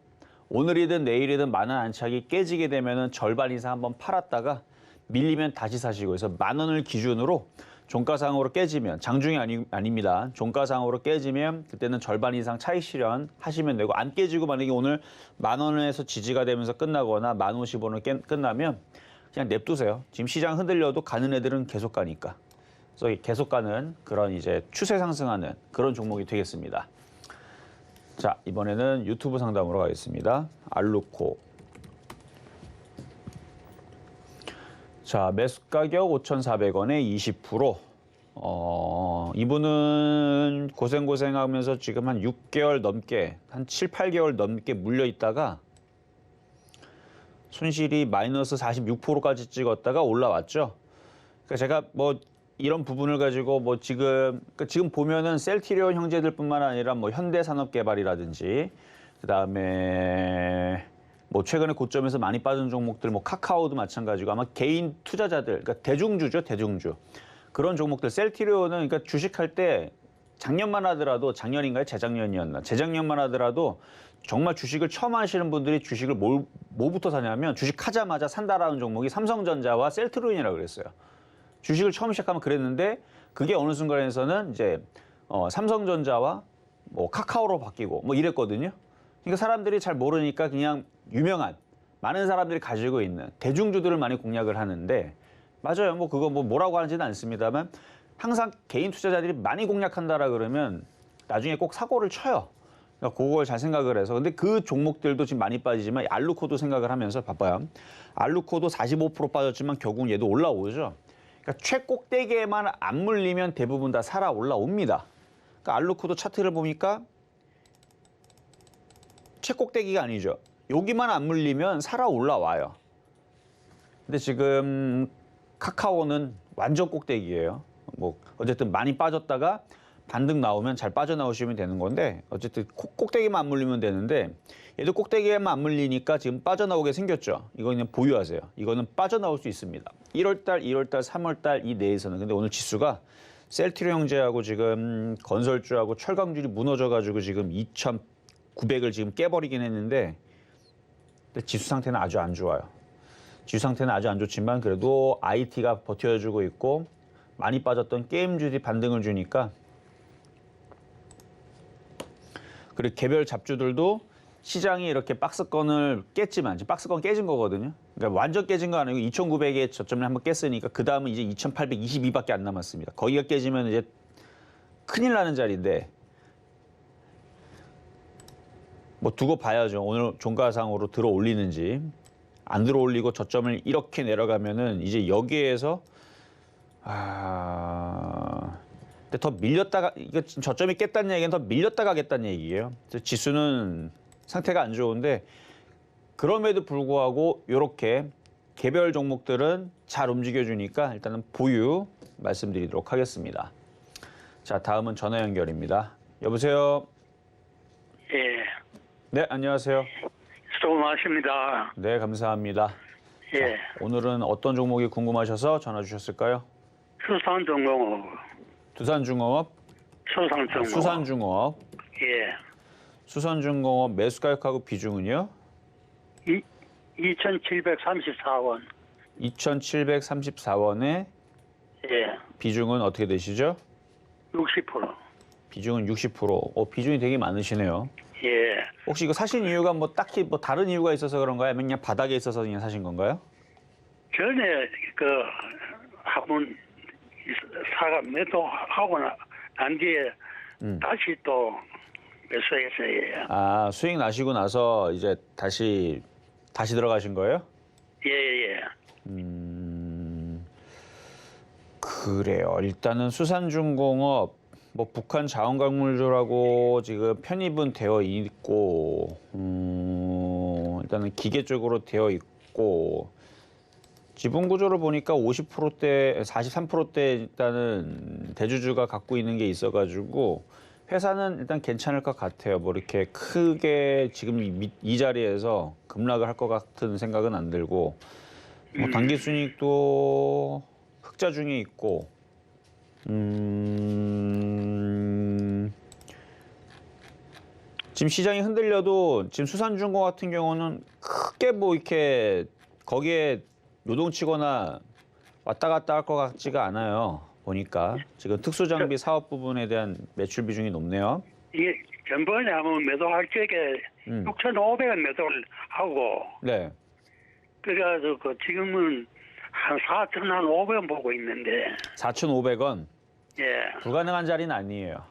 C: 오늘이든 내일이든 10,000원 안착이 깨지게 되면 절반 이상 한번 팔았다가 밀리면 다시 사시고 그래서 10,000원을 기준으로 종가상으로 깨지면 장중이 아닙니다. 종가상으로 깨지면 그때는 절반 이상 차익 실현 하시면 되고 안 깨지고 만약에 오늘 10,000원에서 지지가 되면서 끝나거나 10,050원으로 끝나면 그냥 냅두세요. 지금 시장 흔들려도 가는 애들은 계속 가니까. 그래서 계속 가는 그런 이제 추세 상승하는 그런 종목이 되겠습니다. 자, 이번에는 유튜브 상담으로 가겠습니다. 알루코. 자, 매수 가격 5,400원에 20%. 이분은 고생하면서 지금 한 6개월 넘게, 한 7, 8개월 넘게 물려 있다가 손실이 마이너스 46%까지 찍었다가 올라왔죠. 그러니까 제가 뭐 이런 부분을 가지고 뭐 지금 보면은 셀트리온 형제들뿐만 아니라 뭐 현대산업개발이라든지 그다음에 뭐 최근에 고점에서 많이 빠진 종목들 뭐 카카오도 마찬가지고 아마 개인 투자자들 그러니까 대중주죠, 대중주. 그런 종목들 셀트리온은 그러니까 주식할 때 작년만 하더라도 작년인가요? 재작년이었나? 재작년만 하더라도 정말 주식을 처음 하시는 분들이 주식을 뭐부터 사냐면 주식하자마자 산다라는 종목이 삼성전자와 셀트리온이라고 그랬어요. 주식을 처음 시작하면 그랬는데 그게 어느 순간에서는 이제 삼성전자와 뭐 카카오로 바뀌고 뭐 이랬거든요. 그러니까 사람들이 잘 모르니까 그냥 유명한 많은 사람들이 가지고 있는 대중주들을 많이 공략을 하는데 맞아요. 뭐 그거 뭐라고 하는지는 않습니다만 항상 개인 투자자들이 많이 공략한다라 그러면 나중에 꼭 사고를 쳐요. 그러니까 그걸 잘 생각을 해서 근데 그 종목들도 지금 많이 빠지지만 알루코도 생각을 하면서 봐봐요. 알루코도 45% 빠졌지만 결국은 얘도 올라오죠. 그러니까 최꼭대기에만 안 물리면 대부분 다 살아 올라옵니다. 그러니까 알루코도 차트를 보니까 최꼭대기가 아니죠. 여기만 안 물리면 살아 올라와요. 근데 지금 카카오는 완전 꼭대기예요. 뭐 어쨌든 많이 빠졌다가 반등 나오면 잘 빠져나오시면 되는 건데 어쨌든 꼭대기만 안 물리면 되는데 얘도 꼭대기에만 안 물리니까 지금 빠져나오게 생겼죠. 이거 그냥 보유하세요. 이거는 빠져나올 수 있습니다. 1월달, 2월달, 3월달 이 내에서는 근데 오늘 지수가 셀트리온 형제하고 지금 건설주하고 철강주들이 무너져가지고 지금 2,900을 지금 깨버리긴 했는데 근데 지수 상태는 아주 안 좋아요. 지수 상태는 아주 안 좋지만 그래도 IT가 버텨주고 있고 많이 빠졌던 게임주들이 반등을 주니까 그리고 개별 잡주들도 시장이 이렇게 박스권을 깼지만 지금 박스권 깨진 거거든요. 그러니까 완전 깨진 거 아니고 2,900의 저점을 한번 깼으니까 그 다음은 이제 2,822밖에 안 남았습니다. 거기가 깨지면 이제 큰일 나는 자리인데 뭐 두고 봐야죠. 오늘 종가상으로 들어 올리는지 안 들어 올리고 저점을 이렇게 내려가면은 이제 여기에서 근데 더 밀렸다가 이거 저점이 깼다는 얘기는 더 밀렸다 가겠다는 얘기예요. 지수는 상태가 안 좋은데 그럼에도 불구하고 이렇게 개별 종목들은 잘 움직여주니까 일단은 보유 말씀드리도록 하겠습니다. 자, 다음은 전화 연결입니다. 여보세요.
F: 예,
C: 네, 안녕하세요.
F: 수고 많으십니다.
C: 네, 감사합니다.
F: 예,
C: 자, 오늘은 어떤 종목이 궁금하셔서 전화 주셨을까요?
F: 수산중공업,
C: 두산중공업,
F: 수산중공업.
C: 수산중공업,
F: 예,
C: 수산중공업 매수 가격하고 비중은요?
F: 2,734원.
C: 2,734원에
F: 예,
C: 비중은 어떻게 되시죠?
F: 60%.
C: 비중은 60%. 비중이 되게 많으시네요.
F: 예,
C: 혹시 이거 사신 이유가 뭐 딱히 뭐 다른 이유가 있어서 그런가요? 아니면 그냥 바닥에 있어서 그냥 사신 건가요?
F: 전에 한번 사가 매도하고 난 뒤에 다시 또 매수했어요.
C: 수익 나시고 나서 이제 다시 들어가신 거예요?
F: 예, 예.
C: 그래요. 일단은 수산중공업 뭐 북한 자원광물주라고 지금 편입은 되어 있고 일단은 기계 쪽으로 되어 있고 지분 구조를 보니까 50%대, 43%대 일단은 대주주가 갖고 있는 게 있어가지고 회사는 일단 괜찮을 것 같아요. 뭐 이렇게 크게 지금 이 자리에서 급락을 할 것 같은 생각은 안 들고 뭐 당기순이익도 흑자 중에 있고 지금 시장이 흔들려도 지금 수산중공 같은 경우는 크게 뭐 이렇게 거기에 요동치거나 왔다 갔다 할 것 같지가 않아요. 보니까 지금 특수장비 사업 부분에 대한 매출 비중이 높네요.
F: 이게 전번에 한번 매도할 적에 6,500원 매도를 하고
C: 네.
F: 그래가지고 지금은 한 4,500원 보고 있는데
C: 4,500원.
F: 예,
C: 불가능한 자리는 아니에요.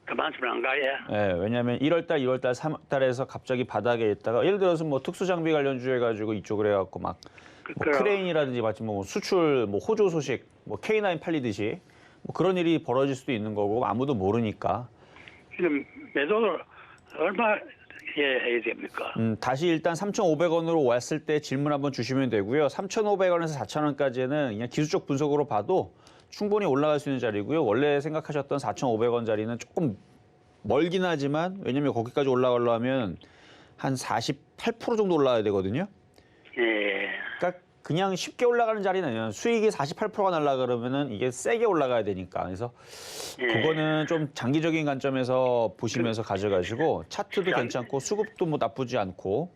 F: 그만큼 안 가요.
C: 예, 왜냐하면 1월달, 2월달, 3월달에서 갑자기 바닥에 있다가 예를 들어서 뭐 특수장비 관련주 해가지고 이쪽을 해갖고 막 뭐
F: 그럼.
C: 크레인이라든지 마치 뭐 수출 뭐 호조 소식 뭐 K9 팔리듯이 뭐 그런 일이 벌어질 수도 있는 거고 아무도 모르니까
F: 지금 매도를 얼마 해야 됩니까?
C: 다시 일단 3,500원으로 왔을 때 질문 한번 주시면 되고요. 3,500원에서 4,000원까지는 그냥 기술적 분석으로 봐도 충분히 올라갈 수 있는 자리고요. 원래 생각하셨던 4,500원 자리는 조금 멀긴 하지만 왜냐면 거기까지 올라가려면 한 48% 정도 올라가야 되거든요.
F: 예,
C: 그러니까 그냥 쉽게 올라가는 자리는 아니에요. 수익이 48%가 날라 그러면은 이게 세게 올라가야 되니까. 그래서 그거는 좀 장기적인 관점에서 보시면서 가져가시고 차트도 괜찮고 수급도 뭐 나쁘지 않고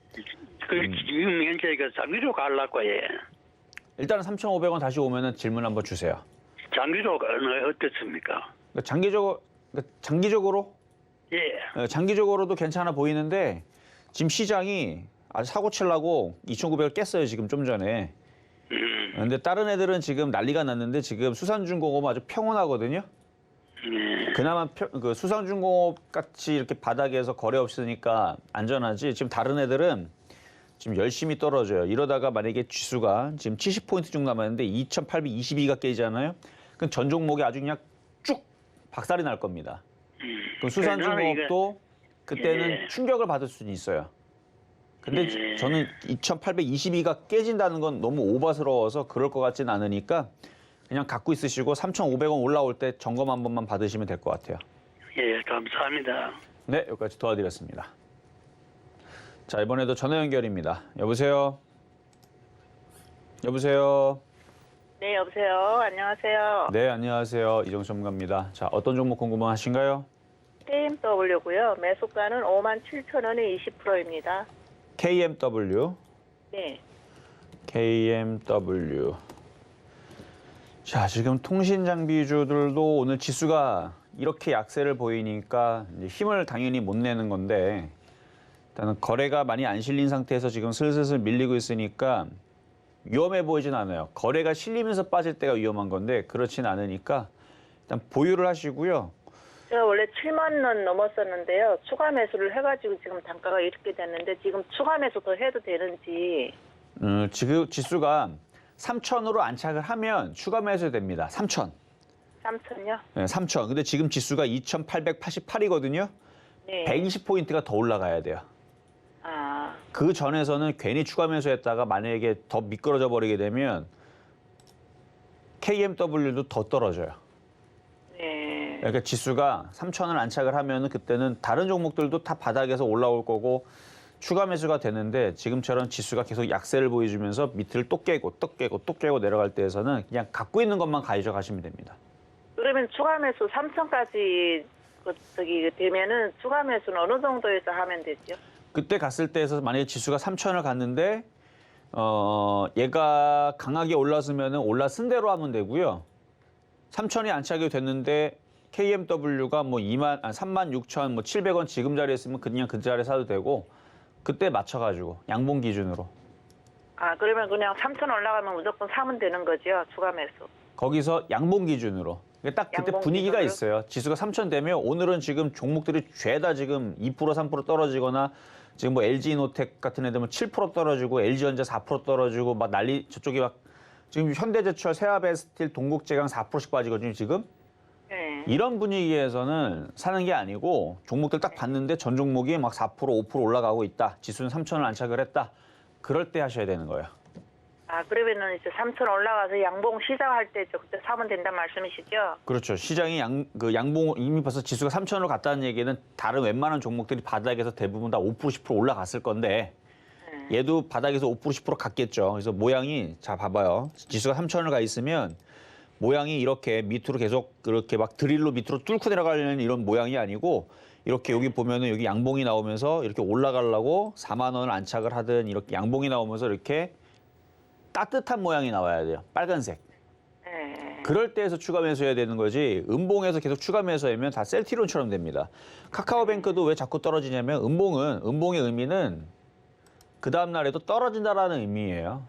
F: 그 지금 현재 그 장기로 가려고 예.
C: 일단은 3,500원 다시 오면은 질문 한번 주세요.
F: 장기로 어떻습니까?
C: 장기적으로
F: 예,
C: 장기적으로도 괜찮아 보이는데 지금 시장이 아주 사고 치려고 2,900을 깼어요. 지금 좀 전에. 근데 다른 애들은 지금 난리가 났는데 지금 수산중공업은 아주 평온하거든요. 그나마 그 수산중공업 같이 이렇게 바닥에서 거래 없으니까 안전하지. 지금 다른 애들은 지금 열심히 떨어져요. 이러다가 만약에 지수가 지금 70포인트 정도 남았는데 2,822가 깨지잖아요. 그럼 전 종목이 아주 그냥 쭉 박살이 날 겁니다. 그럼 수산중공업도 그때는 충격을 받을 수는 있어요. 근데 저는 2,822가 깨진다는 건 너무 오바스러워서 그럴 것 같지는 않으니까 그냥 갖고 있으시고 3,500원 올라올 때 점검 한 번만 받으시면 될 것 같아요.
F: 예, 감사합니다.
C: 네, 여기까지 도와드렸습니다. 자, 이번에도 전화 연결입니다. 여보세요? 여보세요?
E: 네, 여보세요. 안녕하세요.
C: 네, 안녕하세요. 이정수 전문가입니다. 자, 어떤 종목 궁금하신가요?
E: KMW고요. 매수가는 57,000원에 20%입니다.
C: KMW.
E: 네.
C: KMW. 자, 지금 통신 장비주들도 오늘 지수가 이렇게 약세를 보이니까 이제 힘을 당연히 못 내는 건데 일단은 거래가 많이 안 실린 상태에서 지금 슬슬 밀리고 있으니까 위험해 보이진 않아요. 거래가 실리면서 빠질 때가 위험한 건데 그렇진 않으니까 일단 보유를 하시고요.
E: 제가 원래 7만 원 넘었었는데요. 추가 매수를 해가지고 지금 단가가 이렇게 됐는데 지금 추가 매수 더 해도 되는지.
C: 지금 지수가 3,000으로 안착을 하면 추가 매수 됩니다. 3,000.
E: 3,000요?
C: 네, 3,000. 근데 지금 지수가 2,888이거든요.
E: 네.
C: 120포인트가 더 올라가야 돼요.
E: 아,
C: 그 전에서는 괜히 추가 매수했다가 만약에 더 미끄러져 버리게 되면 KMW도 더 떨어져요.
E: 네.
C: 그러니까 지수가 3,000을 안착을 하면 그때는 다른 종목들도 다 바닥에서 올라올 거고 추가 매수가 되는데 지금처럼 지수가 계속 약세를 보여주면서 밑을 또 깨고 또 깨고 또 깨고 내려갈 때에서는 그냥 갖고 있는 것만 가져가시면 됩니다.
E: 그러면 추가 매수 3,000까지 되면은 추가 매수는 어느 정도에서 하면 되죠?
C: 그때 갔을 때에서 만약에 지수가 3,000을 갔는데 얘가 강하게 올랐으면 올랐은 대로 하면 되고요. 3,000이 안착이 됐는데 KMW가 뭐 36,700원 지금 자리에 있으면 그냥 그 자리에 사도 되고 그때 맞춰가지고 양봉 기준으로.
E: 아, 그러면 그냥 3,000 올라가면 무조건 사면 되는 거죠? 추가 매수.
C: 거기서 양봉 기준으로. 딱 그때
E: 양봉
C: 분위기가
E: 기준으로?
C: 있어요. 지수가 3,000 되면 오늘은 지금 종목들이 죄다 지금 2% 3% 떨어지거나 지금 뭐 LG이노텍 같은 애들은 7% 떨어지고 LG전자 4% 떨어지고 막 난리 저쪽이 막 지금 현대제철, 세아베스틸, 동국제강 4%씩 빠지거든요 지금.
E: 네.
C: 이런 분위기에서는 사는 게 아니고 종목들 딱 봤는데 전 종목이 막 4%, 5% 올라가고 있다. 지수는 3,000을 안착을 했다. 그럴 때 하셔야 되는 거예요.
E: 아, 그러면은 이제 3,000 올라가서 양봉 시작할 때 그때 사면 된다는 말씀이시죠?
C: 그렇죠. 시장이 양봉 이미 벌써 지수가 3,000으로 갔다는 얘기는 다른 웬만한 종목들이 바닥에서 대부분 다 5%, 10% 올라갔을 건데 얘도 바닥에서 5%, 10% 갔겠죠. 그래서 모양이 자 봐봐요. 지수가 3,000을 가 있으면 모양이 이렇게 밑으로 계속 그렇게 막 드릴로 밑으로 뚫고 내려가려는 이런 모양이 아니고 이렇게 여기 보면은 여기 양봉이 나오면서 이렇게 올라가려고 4만 원을 안착을 하든 이렇게 양봉이 나오면서 이렇게 따뜻한 모양이 나와야 돼요. 빨간색.
E: 네.
C: 그럴 때에서 추가 매수해야 되는 거지 음봉에서 계속 추가 매수하면 다 셀티론처럼 됩니다. 카카오뱅크도 왜 자꾸 떨어지냐면 음봉의 의미는 그 다음 날에도 떨어진다라는 의미예요.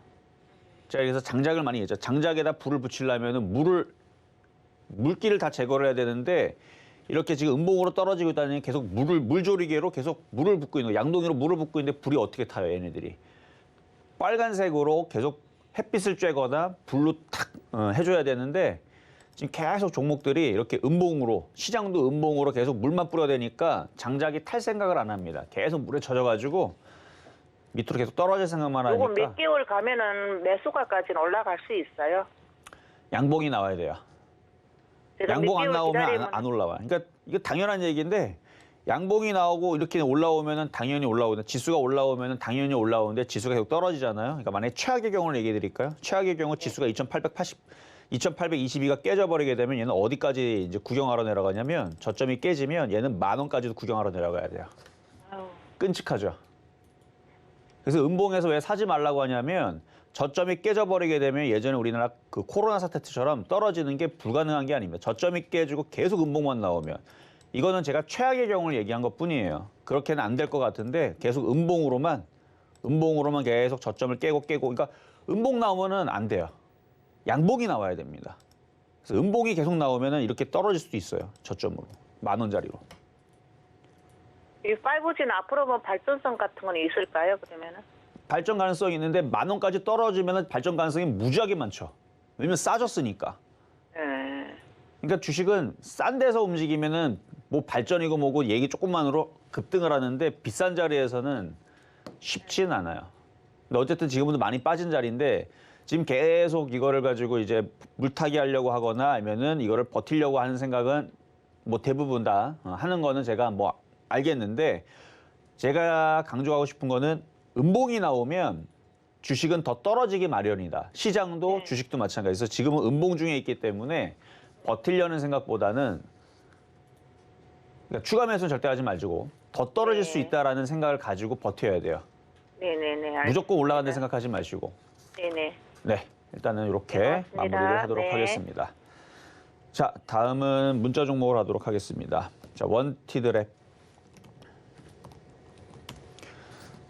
C: 자, 그래서 장작을 많이 했죠. 장작에다 불을 붙이려면 물기를 다 제거를 해야 되는데 이렇게 지금 음봉으로 떨어지고 있다니 계속 물조리개로 계속 물을 붓고 있는 거예요. 양동이로 물을 붓고 있는데 불이 어떻게 타요, 얘네들이. 빨간색으로 계속 햇빛을 쬐거나 불로 탁 해줘야 되는데 지금 계속 종목들이 이렇게 음봉으로, 시장도 음봉으로 계속 물만 뿌려대니까 장작이 탈 생각을 안 합니다. 계속 물에 젖어가지고 밑으로 계속 떨어질 생각만
E: 요거
C: 하니까
E: 몇 개월 가면은 매수가까지는 올라갈 수 있어요.
C: 양봉이 나와야 돼요.
E: 제가 몇
C: 양봉 안
E: 개월
C: 나오면
E: 기다리면
C: 안 올라와요. 그러니까 이거 당연한 얘기인데 양봉이 나오고 이렇게 올라오면은 당연히 올라오는데 지수가 올라오면은 당연히 올라오는데 지수가 계속 떨어지잖아요. 그러니까 만약에 최악의 경우를 얘기해 드릴까요? 최악의 경우 지수가 2822가 깨져버리게 되면 얘는 어디까지 이제 구경하러 내려가냐면 저점이 깨지면 얘는 10,000원까지도 구경하러 내려가야 돼요.
E: 아유,
C: 끔찍하죠. 그래서 음봉에서 왜 사지 말라고 하냐면 저점이 깨져버리게 되면 예전에 우리나라 그 코로나 사태 때처럼 떨어지는 게 불가능한 게 아닙니다. 저점이 깨지고 계속 음봉만 나오면 이거는 제가 최악의 경우를 얘기한 것뿐이에요. 그렇게는 안 될 것 같은데 계속 음봉으로만 계속 저점을 깨고 그러니까 음봉 나오면은 안 돼요. 양봉이 나와야 됩니다. 그래서 음봉이 계속 나오면은 이렇게 떨어질 수도 있어요. 저점으로 10,000원짜리로.
E: 이 5G는 앞으로 뭐 발전성 같은 건 있을까요? 그러면은?
C: 발전 가능성이 있는데 10,000원까지 떨어지면 발전 가능성이 무지하게 많죠. 왜냐면 싸졌으니까.
E: 예.
C: 그러니까 주식은 싼 데서 움직이면은 뭐 발전이고 뭐고 얘기 조금만으로 급등을 하는데 비싼 자리에서는 쉽지는 않아요. 근데 어쨌든 지금은 많이 빠진 자리인데 지금 계속 이거를 가지고 이제 물타기 하려고 하거나 아니면은 이거를 버티려고 하는 생각은 뭐 대부분 다 하는 거는 제가 뭐 알겠는데 제가 강조하고 싶은 거는 음봉이 나오면 주식은 더 떨어지기 마련이다. 시장도 주식도 마찬가지에서 지금은 음봉 중에 있기 때문에 버티려는 생각보다는 그러니까 추가 매수는 절대 하지 말고 더 떨어질 수 있다라는 생각을 가지고 버텨야 돼요.
E: 네네네.
C: 무조건 올라간다 생각하지 마시고.
E: 네네.
C: 네, 일단은 이렇게
E: 네, 고맙습니다.
C: 마무리를 하도록
E: 네.
C: 하겠습니다. 자, 다음은 문자 종목을 하도록 하겠습니다. 자, 원티드랩.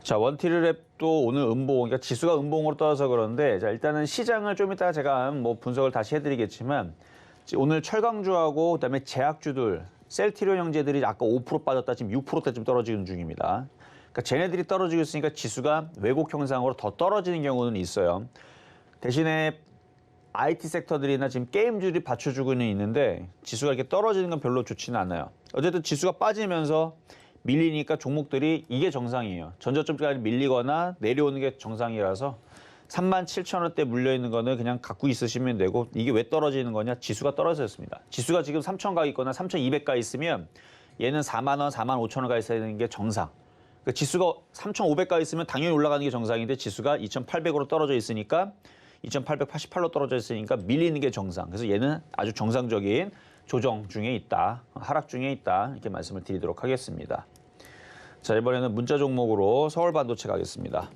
C: 자, 원티드랩도 오늘 음봉, 그러니까 지수가 음봉으로 떠서 그런데 자, 일단은 시장을 좀 이따가 제가 뭐 분석을 다시 해드리겠지만 오늘 철강주하고 그다음에 제약주들, 셀트리온 형제들이 아까 5% 빠졌다 지금 6%대쯤 떨어지는 중입니다. 그러니까 쟤네들이 떨어지고 있으니까 지수가 왜곡 형상으로 더 떨어지는 경우는 있어요. 대신에 IT 섹터들이나 지금 게임주들이 받쳐주고는 있는데 지수가 이렇게 떨어지는 건 별로 좋지는 않아요. 어쨌든 지수가 빠지면서 밀리니까 종목들이 이게 정상이에요. 전저점까지 밀리거나 내려오는 게 정상이라서 37,000원대 물려있는 거는 그냥 갖고 있으시면 되고 이게 왜 떨어지는 거냐? 지수가 떨어졌습니다. 지수가 지금 3,000 가 있거나 3,200가 있으면 얘는 4만 원, 4만 5천 가 있어야 되는 게 정상. 그러니까 지수가 3,500가 있으면 당연히 올라가는 게 정상인데 지수가 2,800으로 떨어져 있으니까 2,888로 떨어져 있으니까 밀리는 게 정상. 그래서 얘는 아주 정상적인 조정 중에 있다. 하락 중에 있다. 이렇게 말씀을 드리도록 하겠습니다. 자, 이번에는 문자 종목으로 서울반도체 가겠습니다.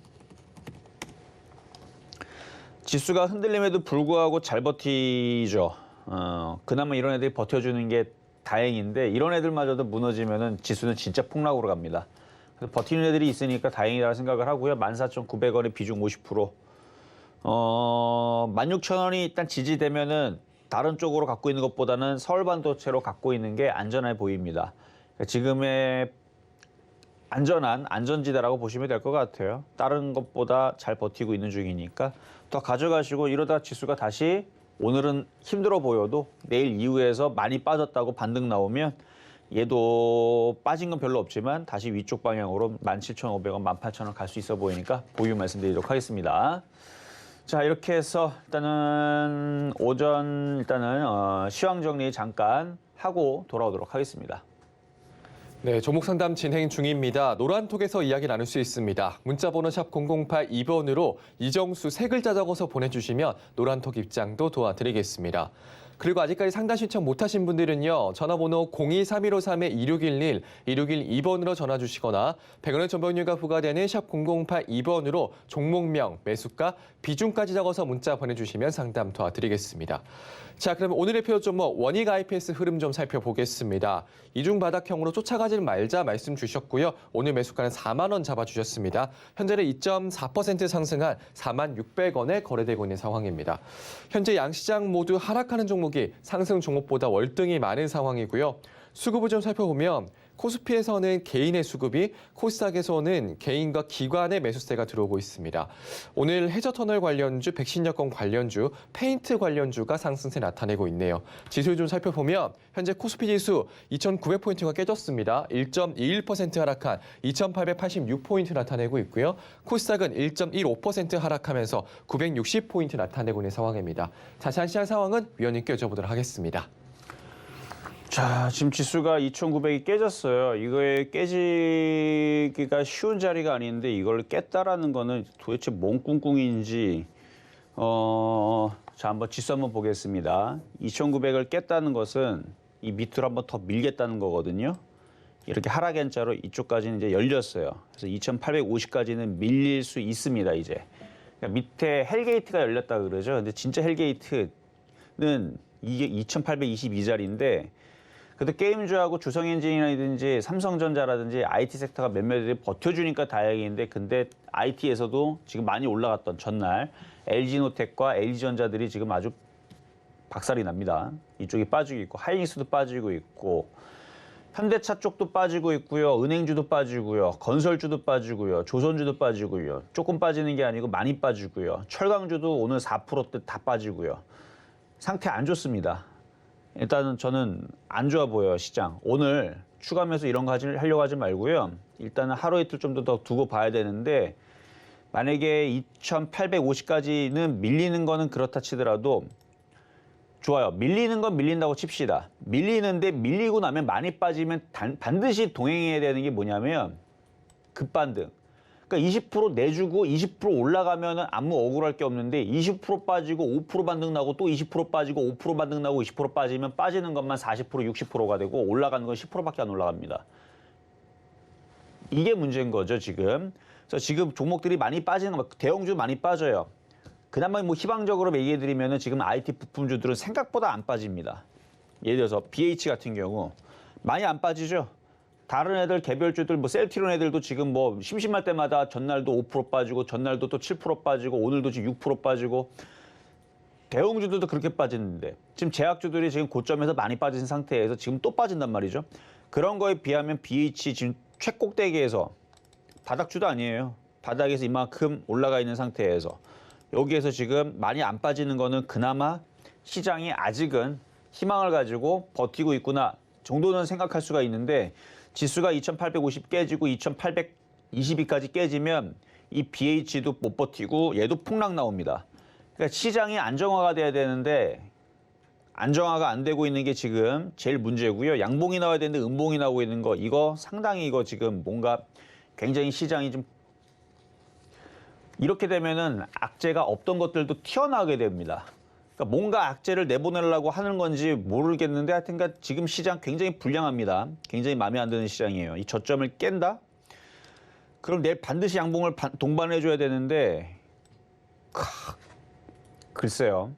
C: 지수가 흔들림에도 불구하고 잘 버티죠. 그나마 이런 애들이 버텨주는 게 다행인데 이런 애들마저도 무너지면은 지수는 진짜 폭락으로 갑니다. 그래서 버티는 애들이 있으니까 다행이라고 생각을 하고요. 14,900원의 비중 50%. 16,000원이 일단 지지되면은 다른 쪽으로 갖고 있는 것보다는 서울반도체로 갖고 있는 게 안전해 보입니다. 그러니까 지금의 안전한 안전지대라고 보시면 될 것 같아요. 다른 것보다 잘 버티고 있는 중이니까 더 가져가시고 이러다 지수가 다시 오늘은 힘들어 보여도 내일 이후에서 많이 빠졌다고 반등 나오면 얘도 빠진 건 별로 없지만 다시 위쪽 방향으로 17,500원, 18,000원 갈 수 있어 보이니까 보유 말씀드리도록 하겠습니다. 자, 이렇게 해서 일단은 오전 시황 정리 잠깐 하고 돌아오도록 하겠습니다.
B: 네, 종목 상담 진행 중입니다. 노란톡에서 이야기 나눌 수 있습니다. 문자번호 샵 0082번으로 이정수 세 글자 적어서 보내주시면 노란톡 입장도 도와드리겠습니다. 그리고 아직까지 상담 신청 못하신 분들은요. 전화번호 023153-2611, 2612번으로 전화 주시거나 100원의 전복료가 부과되는 샵 0082번으로 종목명, 매수가, 비중까지 적어서 문자 보내주시면 상담 도와드리겠습니다. 자, 그럼 오늘의 표 종목 원익 IPS 흐름 좀 살펴보겠습니다. 이중 바닥형으로 쫓아가지 말자 말씀 주셨고요. 오늘 매수가는 4만 원 잡아주셨습니다. 현재는 2.4% 상승한 4만 600원에 거래되고 있는 상황입니다. 현재 양시장 모두 하락하는 종목이 상승 종목보다 월등히 많은 상황이고요. 수급을 좀 살펴보면 코스피에서는 개인의 수급이, 코스닥에서는 개인과 기관의 매수세가 들어오고 있습니다. 오늘 해저터널 관련주, 백신 여권 관련주, 페인트 관련주가 상승세 나타내고 있네요. 지수를 좀 살펴보면 현재 코스피 지수 2,900포인트가 깨졌습니다. 1.21% 하락한 2,886포인트 나타내고 있고요. 코스닥은 1.15% 하락하면서 960포인트 나타내고 있는 상황입니다. 자세한 시장 상황은 위원님께 여쭤보도록 하겠습니다.
C: 자, 지금 지수가 2,900이 깨졌어요. 이거에 깨지기가 쉬운 자리가 아닌데 이걸 깼다라는 거는 도대체 뭔 꿍꿍인지 자, 한번 지수 한번 보겠습니다. 2,900을 깼다는 것은 이 밑으로 한번 더 밀겠다는 거거든요. 이렇게 하락 N자로 이쪽까지는 이제 열렸어요. 그래서 2,850까지는 밀릴 수 있습니다, 이제. 그러니까 밑에 헬게이트가 열렸다 그러죠. 근데 진짜 헬게이트는 이게 2,822자리인데 그래도 게임주하고 주성엔진이라든지 삼성전자라든지 IT 섹터가 몇몇이 버텨주니까 다행인데 근데 IT에서도 지금 많이 올라갔던 전날 LG노텍과 LG전자들이 지금 아주 박살이 납니다. 이쪽이 빠지고 있고 하이닉스도 빠지고 있고 현대차 쪽도 빠지고 있고요. 은행주도 빠지고요. 건설주도 빠지고요. 조선주도 빠지고요. 조금 빠지는 게 아니고 많이 빠지고요. 철강주도 오늘 4%대 다 빠지고요. 상태 안 좋습니다. 일단은 저는 안 좋아 보여요, 시장. 오늘 추가 매수 이런 거 하려고 하지 말고요. 일단은 하루 이틀 좀 더 두고 봐야 되는데 만약에 2,850까지는 밀리는 거는 그렇다 치더라도 좋아요. 밀리는 건 밀린다고 칩시다. 밀리는데 밀리고 나면 많이 빠지면 반드시 동행해야 되는 게 뭐냐면 급반등. 그러니까 20% 내주고 20% 올라가면은 아무 억울할 게 없는데 20% 빠지고 5% 반등 나고 또 20% 빠지고 5% 반등 나고 20% 빠지면 빠지는 것만 40% 60%가 되고 올라가는 건 10%밖에 안 올라갑니다. 이게 문제인 거죠, 지금. 그래서 지금 종목들이 많이 빠지는 거, 대형주 많이 빠져요. 그나마 뭐 희망적으로 얘기해 드리면은 지금 IT 부품주들은 생각보다 안 빠집니다. 예를 들어서 BH 같은 경우 많이 안 빠지죠. 다른 애들 개별주들 뭐 셀트리온 애들도 지금 뭐 심심할 때마다 전날도 5% 빠지고 전날도 또 7% 빠지고 오늘도 지금 6% 빠지고 대형주들도 그렇게 빠지는데 지금 제약주들이 지금 고점에서 많이 빠진 상태에서 지금 또 빠진단 말이죠. 그런 거에 비하면 BH 지금 최꼭대기에서 바닥주도 아니에요. 바닥에서 이만큼 올라가 있는 상태에서 여기에서 지금 많이 안 빠지는 거는 그나마 시장이 아직은 희망을 가지고 버티고 있구나 정도는 생각할 수가 있는데 지수가 2,850 깨지고 2,822까지 깨지면 이 BH도 못 버티고 얘도 폭락 나옵니다. 그러니까 시장이 안정화가 돼야 되는데 안정화가 안 되고 있는 게 지금 제일 문제고요. 양봉이 나와야 되는데 음봉이 나오고 있는 거 이거 상당히 이거 지금 뭔가 굉장히 시장이 좀 이렇게 되면은 악재가 없던 것들도 튀어나오게 됩니다. 그러니까 뭔가 악재를 내보내려고 하는 건지 모르겠는데 하여튼간 지금 시장 굉장히 불량합니다. 굉장히 마음에 안 드는 시장이에요. 이 저점을 깬다? 그럼 내일 반드시 양봉을 동반해줘야 되는데 글쎄요.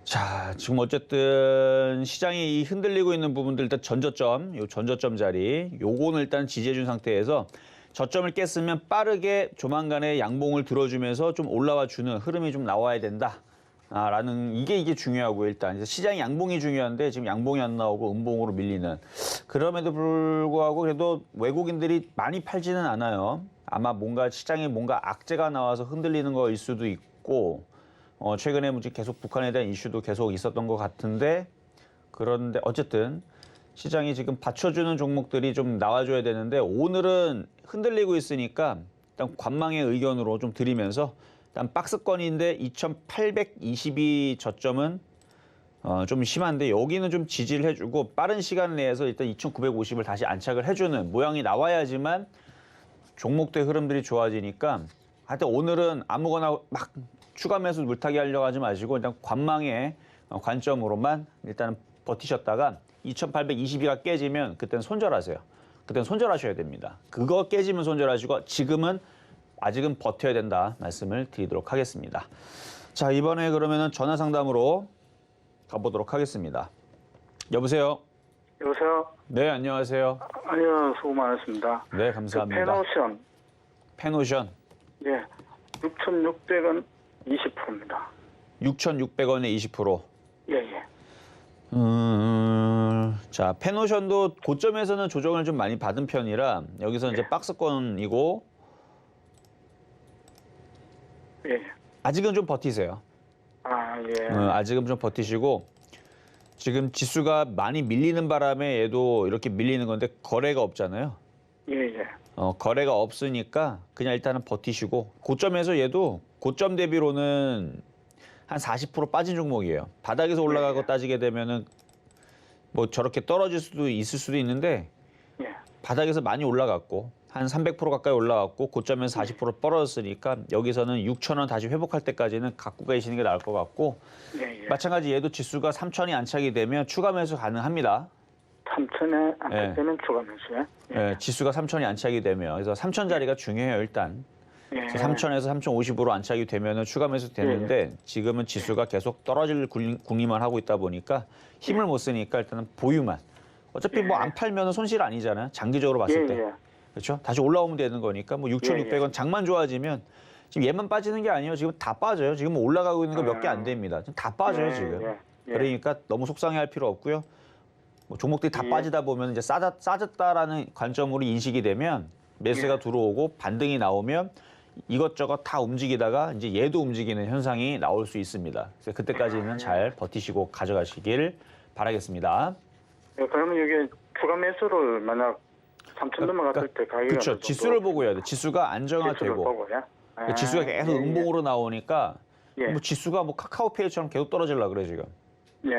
C: 자, 지금 어쨌든 시장이 흔들리고 있는 부분들 일단 전저점, 요 전저점 자리 요거는 일단 지지해준 상태에서 저점을 깼으면 빠르게 조만간에 양봉을 들어주면서 좀 올라와 주는 흐름이 좀 나와야 된다. 라는 이게 중요하고 일단 시장이 양봉이 중요한데 지금 양봉이 안 나오고 음봉으로 밀리는 그럼에도 불구하고 그래도 외국인들이 많이 팔지는 않아요. 아마 뭔가 시장에 뭔가 악재가 나와서 흔들리는 거일 수도 있고 최근에 계속 북한에 대한 이슈도 계속 있었던 것 같은데 그런데 어쨌든 시장이 지금 받쳐주는 종목들이 좀 나와줘야 되는데 오늘은 흔들리고 있으니까 일단 관망의 의견으로 좀 드리면서 일단 박스권인데 2,822 저점은 좀 심한데 여기는 좀 지지를 해주고 빠른 시간 내에서 일단 2,950을 다시 안착을 해주는 모양이 나와야지만 종목대 흐름들이 좋아지니까 하여튼 오늘은 아무거나 막 추가 매수 물타기 하려고 하지 마시고 일단 관망의 관점으로만 일단 버티셨다가 2822가 깨지면 그때는 손절하세요. 그때는 손절하셔야 됩니다. 그거 깨지면 손절하시고 지금은 아직은 버텨야 된다 말씀을 드리도록 하겠습니다. 자, 이번에 그러면은 전화 상담으로 가보도록 하겠습니다. 여보세요?
G: 여보세요?
C: 네, 안녕하세요.
G: 아니요, 수고 많으셨습니다.
C: 네, 감사합니다.
G: 페노션,
C: 페노션
G: 예, 6,600원 20%입니다.
C: 6,600원에 20%.
G: 예, 예.
C: 자, 페노션도 고점에서는 조정을 좀 많이 받은 편이라 여기서 이제
G: 예.
C: 박스권이고
G: 예.
C: 아직은 좀 버티세요.
G: 아, 예.
C: 아직은 좀 버티시고 지금 지수가 많이 밀리는 바람에 얘도 이렇게 밀리는 건데 거래가 없잖아요.
G: 예, 예.
C: 거래가 없으니까 그냥 일단은 버티시고 고점에서 얘도 고점 대비로는 한 40% 빠진 종목이에요. 바닥에서 올라가고
G: 예.
C: 따지게 되면은 뭐 저렇게 떨어질 수도 있을 수도 있는데
G: 예.
C: 바닥에서 많이 올라갔고 한 300% 가까이 올라갔고 고점에서 40% 떨어졌으니까 여기서는 6,000원 다시 회복할 때까지는 갖고 계시는 게 나을 것 같고
G: 예, 예.
C: 마찬가지 얘도 지수가 3,000이 안착이 되면 추가 매수 가능합니다.
G: 3,000에
C: 예.
G: 안착되면 추가 매수요?
C: 예, 지수가 3,000이 안착이 되면 그래서 3,000 자리가 중요해요 일단.
G: 예.
C: 그래서 3,000에서 3,050으로 안착이 되면 추가 매수 되는데 지금은 지수가 계속 떨어질 궁리만 하고 있다 보니까 힘을 못 쓰니까 일단은 보유만. 어차피 뭐 안 팔면 손실 아니잖아요. 장기적으로 봤을
G: 예,
C: 때.
G: 예.
C: 그렇죠? 다시 올라오면 되는 거니까 뭐 6,600원 장만 좋아지면 지금 얘만 빠지는 게 아니에요. 지금 다 빠져요. 지금 올라가고 있는 거 몇 개 안 됩니다. 지금 다 빠져요, 지금.
G: 예. 예.
C: 그러니까 너무 속상해할 필요 없고요. 뭐 종목들이 다
G: 예.
C: 빠지다 보면 이제 싸졌다라는 관점으로 인식이 되면 매수가 들어오고 반등이 나오면 이것저것 다 움직이다가 이제 얘도 움직이는 현상이 나올 수 있습니다. 그래서 그때까지는 잘 버티시고 가져가시길 바라겠습니다.
G: 예, 그러면 이게 추가 매수를 만약 3,000 넘어갔을 때 가격이
C: 그렇죠.
G: 어느 정도
C: 지수를 보고 해야 돼. 지수가
G: 지수를
C: 안정화되고
G: 보고요? 아,
C: 지수가 계속
G: 예,
C: 음봉으로 나오니까
G: 예.
C: 뭐 지수가 뭐 카카오페이처럼 계속 떨어지려고 그래 지금.
G: 예.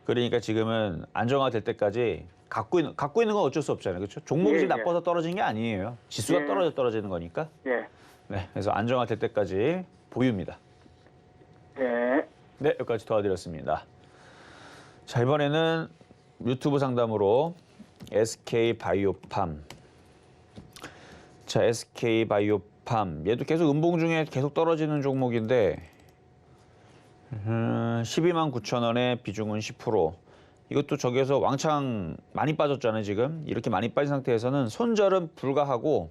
C: 그러니까 지금은 안정화될 때까지 갖고 있는 건 어쩔 수 없잖아요. 그렇죠? 종목이
G: 예, 예.
C: 나빠서 떨어진 게 아니에요. 지수가
G: 예.
C: 떨어지는 거니까.
G: 예.
C: 네. 그래서 안정화될 때까지 보유입니다.
G: 예.
C: 네, 여기까지 도와드렸습니다. 자, 이번에는 유튜브 상담으로 SK바이오팜. 자, SK바이오팜. 얘도 계속 음봉 중에 계속 떨어지는 종목인데 129,000원에 비중은 10%. 이것도 저기에서 왕창 많이 빠졌잖아요, 지금. 이렇게 많이 빠진 상태에서는 손절은 불가하고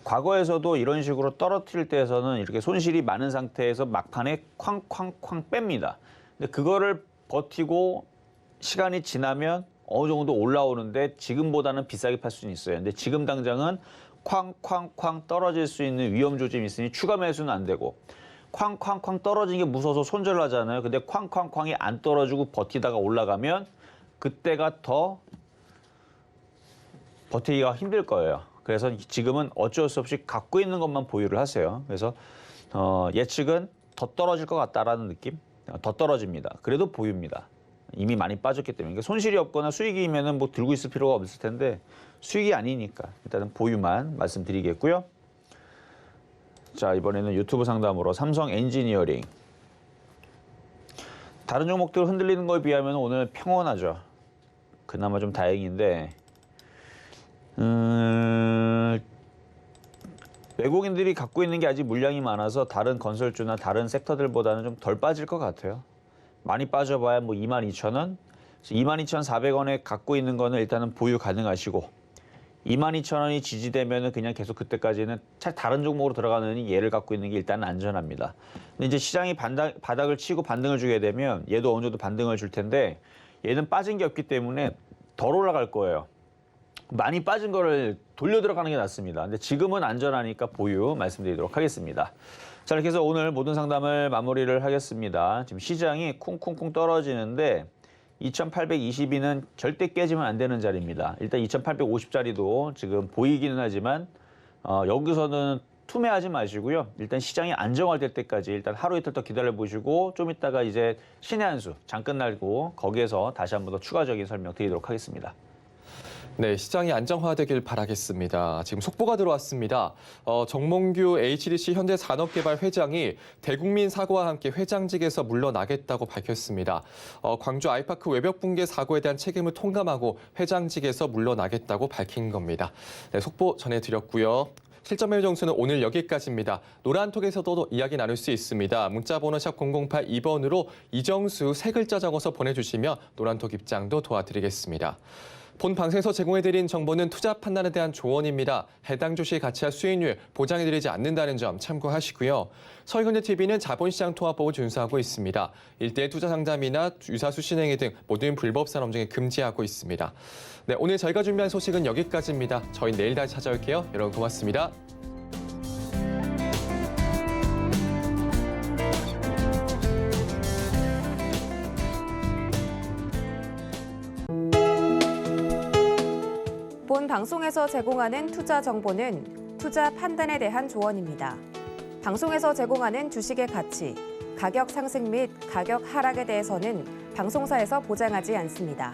C: 과거에서도 이런 식으로 떨어뜨릴 때에서는 이렇게 손실이 많은 상태에서 막판에 쾅쾅쾅 뺍니다. 근데 그거를 버티고 시간이 지나면 어느 정도 올라오는데 지금보다는 비싸게 팔 수는 있어요. 근데 지금 당장은 쾅쾅쾅 떨어질 수 있는 위험 조짐이 있으니 추가 매수는 안 되고 쾅쾅쾅 떨어지는 게 무서워서 손절을 하잖아요. 근데 쾅쾅쾅이 안 떨어지고 버티다가 올라가면 그때가 더 버티기가 힘들 거예요. 그래서 지금은 어쩔 수 없이 갖고 있는 것만 보유를 하세요. 그래서 예측은 더 떨어질 것 같다라는 느낌? 더 떨어집니다. 그래도 보유입니다. 이미 많이 빠졌기 때문에. 그러니까 손실이 없거나 수익이면은 뭐 들고 있을 필요가 없을 텐데 수익이 아니니까 일단은 보유만 말씀드리겠고요. 자, 이번에는 유튜브 상담으로 삼성 엔지니어링. 다른 종목들 흔들리는 거에 비하면 오늘 평온하죠. 그나마 좀 다행인데 외국인들이 갖고 있는 게 아직 물량이 많아서 다른 건설주나 다른 섹터들보다는 좀 덜 빠질 것 같아요. 많이 빠져봐야 뭐 22,000원, 22,400원에 갖고 있는 거는 일단은 보유 가능하시고 22,000원이 지지되면은 그냥 계속 그때까지는 다른 종목으로 들어가느니 얘를 갖고 있는 게 일단은 안전합니다. 근데 이제 시장이 바닥을 치고 반등을 주게 되면 얘도 어느 정도 반등을 줄 텐데 얘는 빠진 게 없기 때문에 덜 올라갈 거예요. 많이 빠진 거를 돌려 들어가는 게 낫습니다. 근데 지금은 안전하니까 보유 말씀드리도록 하겠습니다. 자, 이렇게 해서 오늘 모든 상담을 마무리를 하겠습니다. 지금 시장이 쿵쿵쿵 떨어지는데 2822는 절대 깨지면 안 되는 자리입니다. 일단 2850짜리도 지금 보이기는 하지만 여기서는 투매하지 마시고요. 일단 시장이 안정화될 때까지 일단 하루 이틀 더 기다려 보시고 좀 이따가 이제 신의 한 수 장 끝나고 거기에서 다시 한 번 더 추가적인 설명 드리도록 하겠습니다.
B: 네, 시장이 안정화되길 바라겠습니다. 지금 속보가 들어왔습니다. 정몽규 HDC 현대산업개발 회장이 대국민 사고와 함께 회장직에서 물러나겠다고 밝혔습니다. 광주 아이파크 외벽 붕괴 사고에 대한 책임을 통감하고 회장직에서 물러나겠다고 밝힌 겁니다. 네, 속보 전해드렸고요. 실전 매매 정수는 오늘 여기까지입니다. 노란톡에서도 이야기 나눌 수 있습니다. 문자번호 샵 0082번으로 이정수 세 글자 적어서 보내주시면 노란톡 입장도 도와드리겠습니다. 본 방송에서 제공해드린 정보는 투자 판단에 대한 조언입니다. 해당 주식의 가치와 수익률 보장해드리지 않는다는 점 참고하시고요. 서울경제TV는 자본시장 통합법을 준수하고 있습니다. 일대일 투자 상담이나 유사수 신행위 등 모든 불법 산업 중에 금지하고 있습니다. 네, 오늘 저희가 준비한 소식은 여기까지입니다. 저희 내일 다시 찾아올게요. 여러분 고맙습니다.
A: 본 방송에서 제공하는 투자 정보는 투자 판단에 대한 조언입니다. 방송에서 제공하는 주식의 가치, 가격 상승 및 가격 하락에 대해서는 방송사에서 보장하지 않습니다.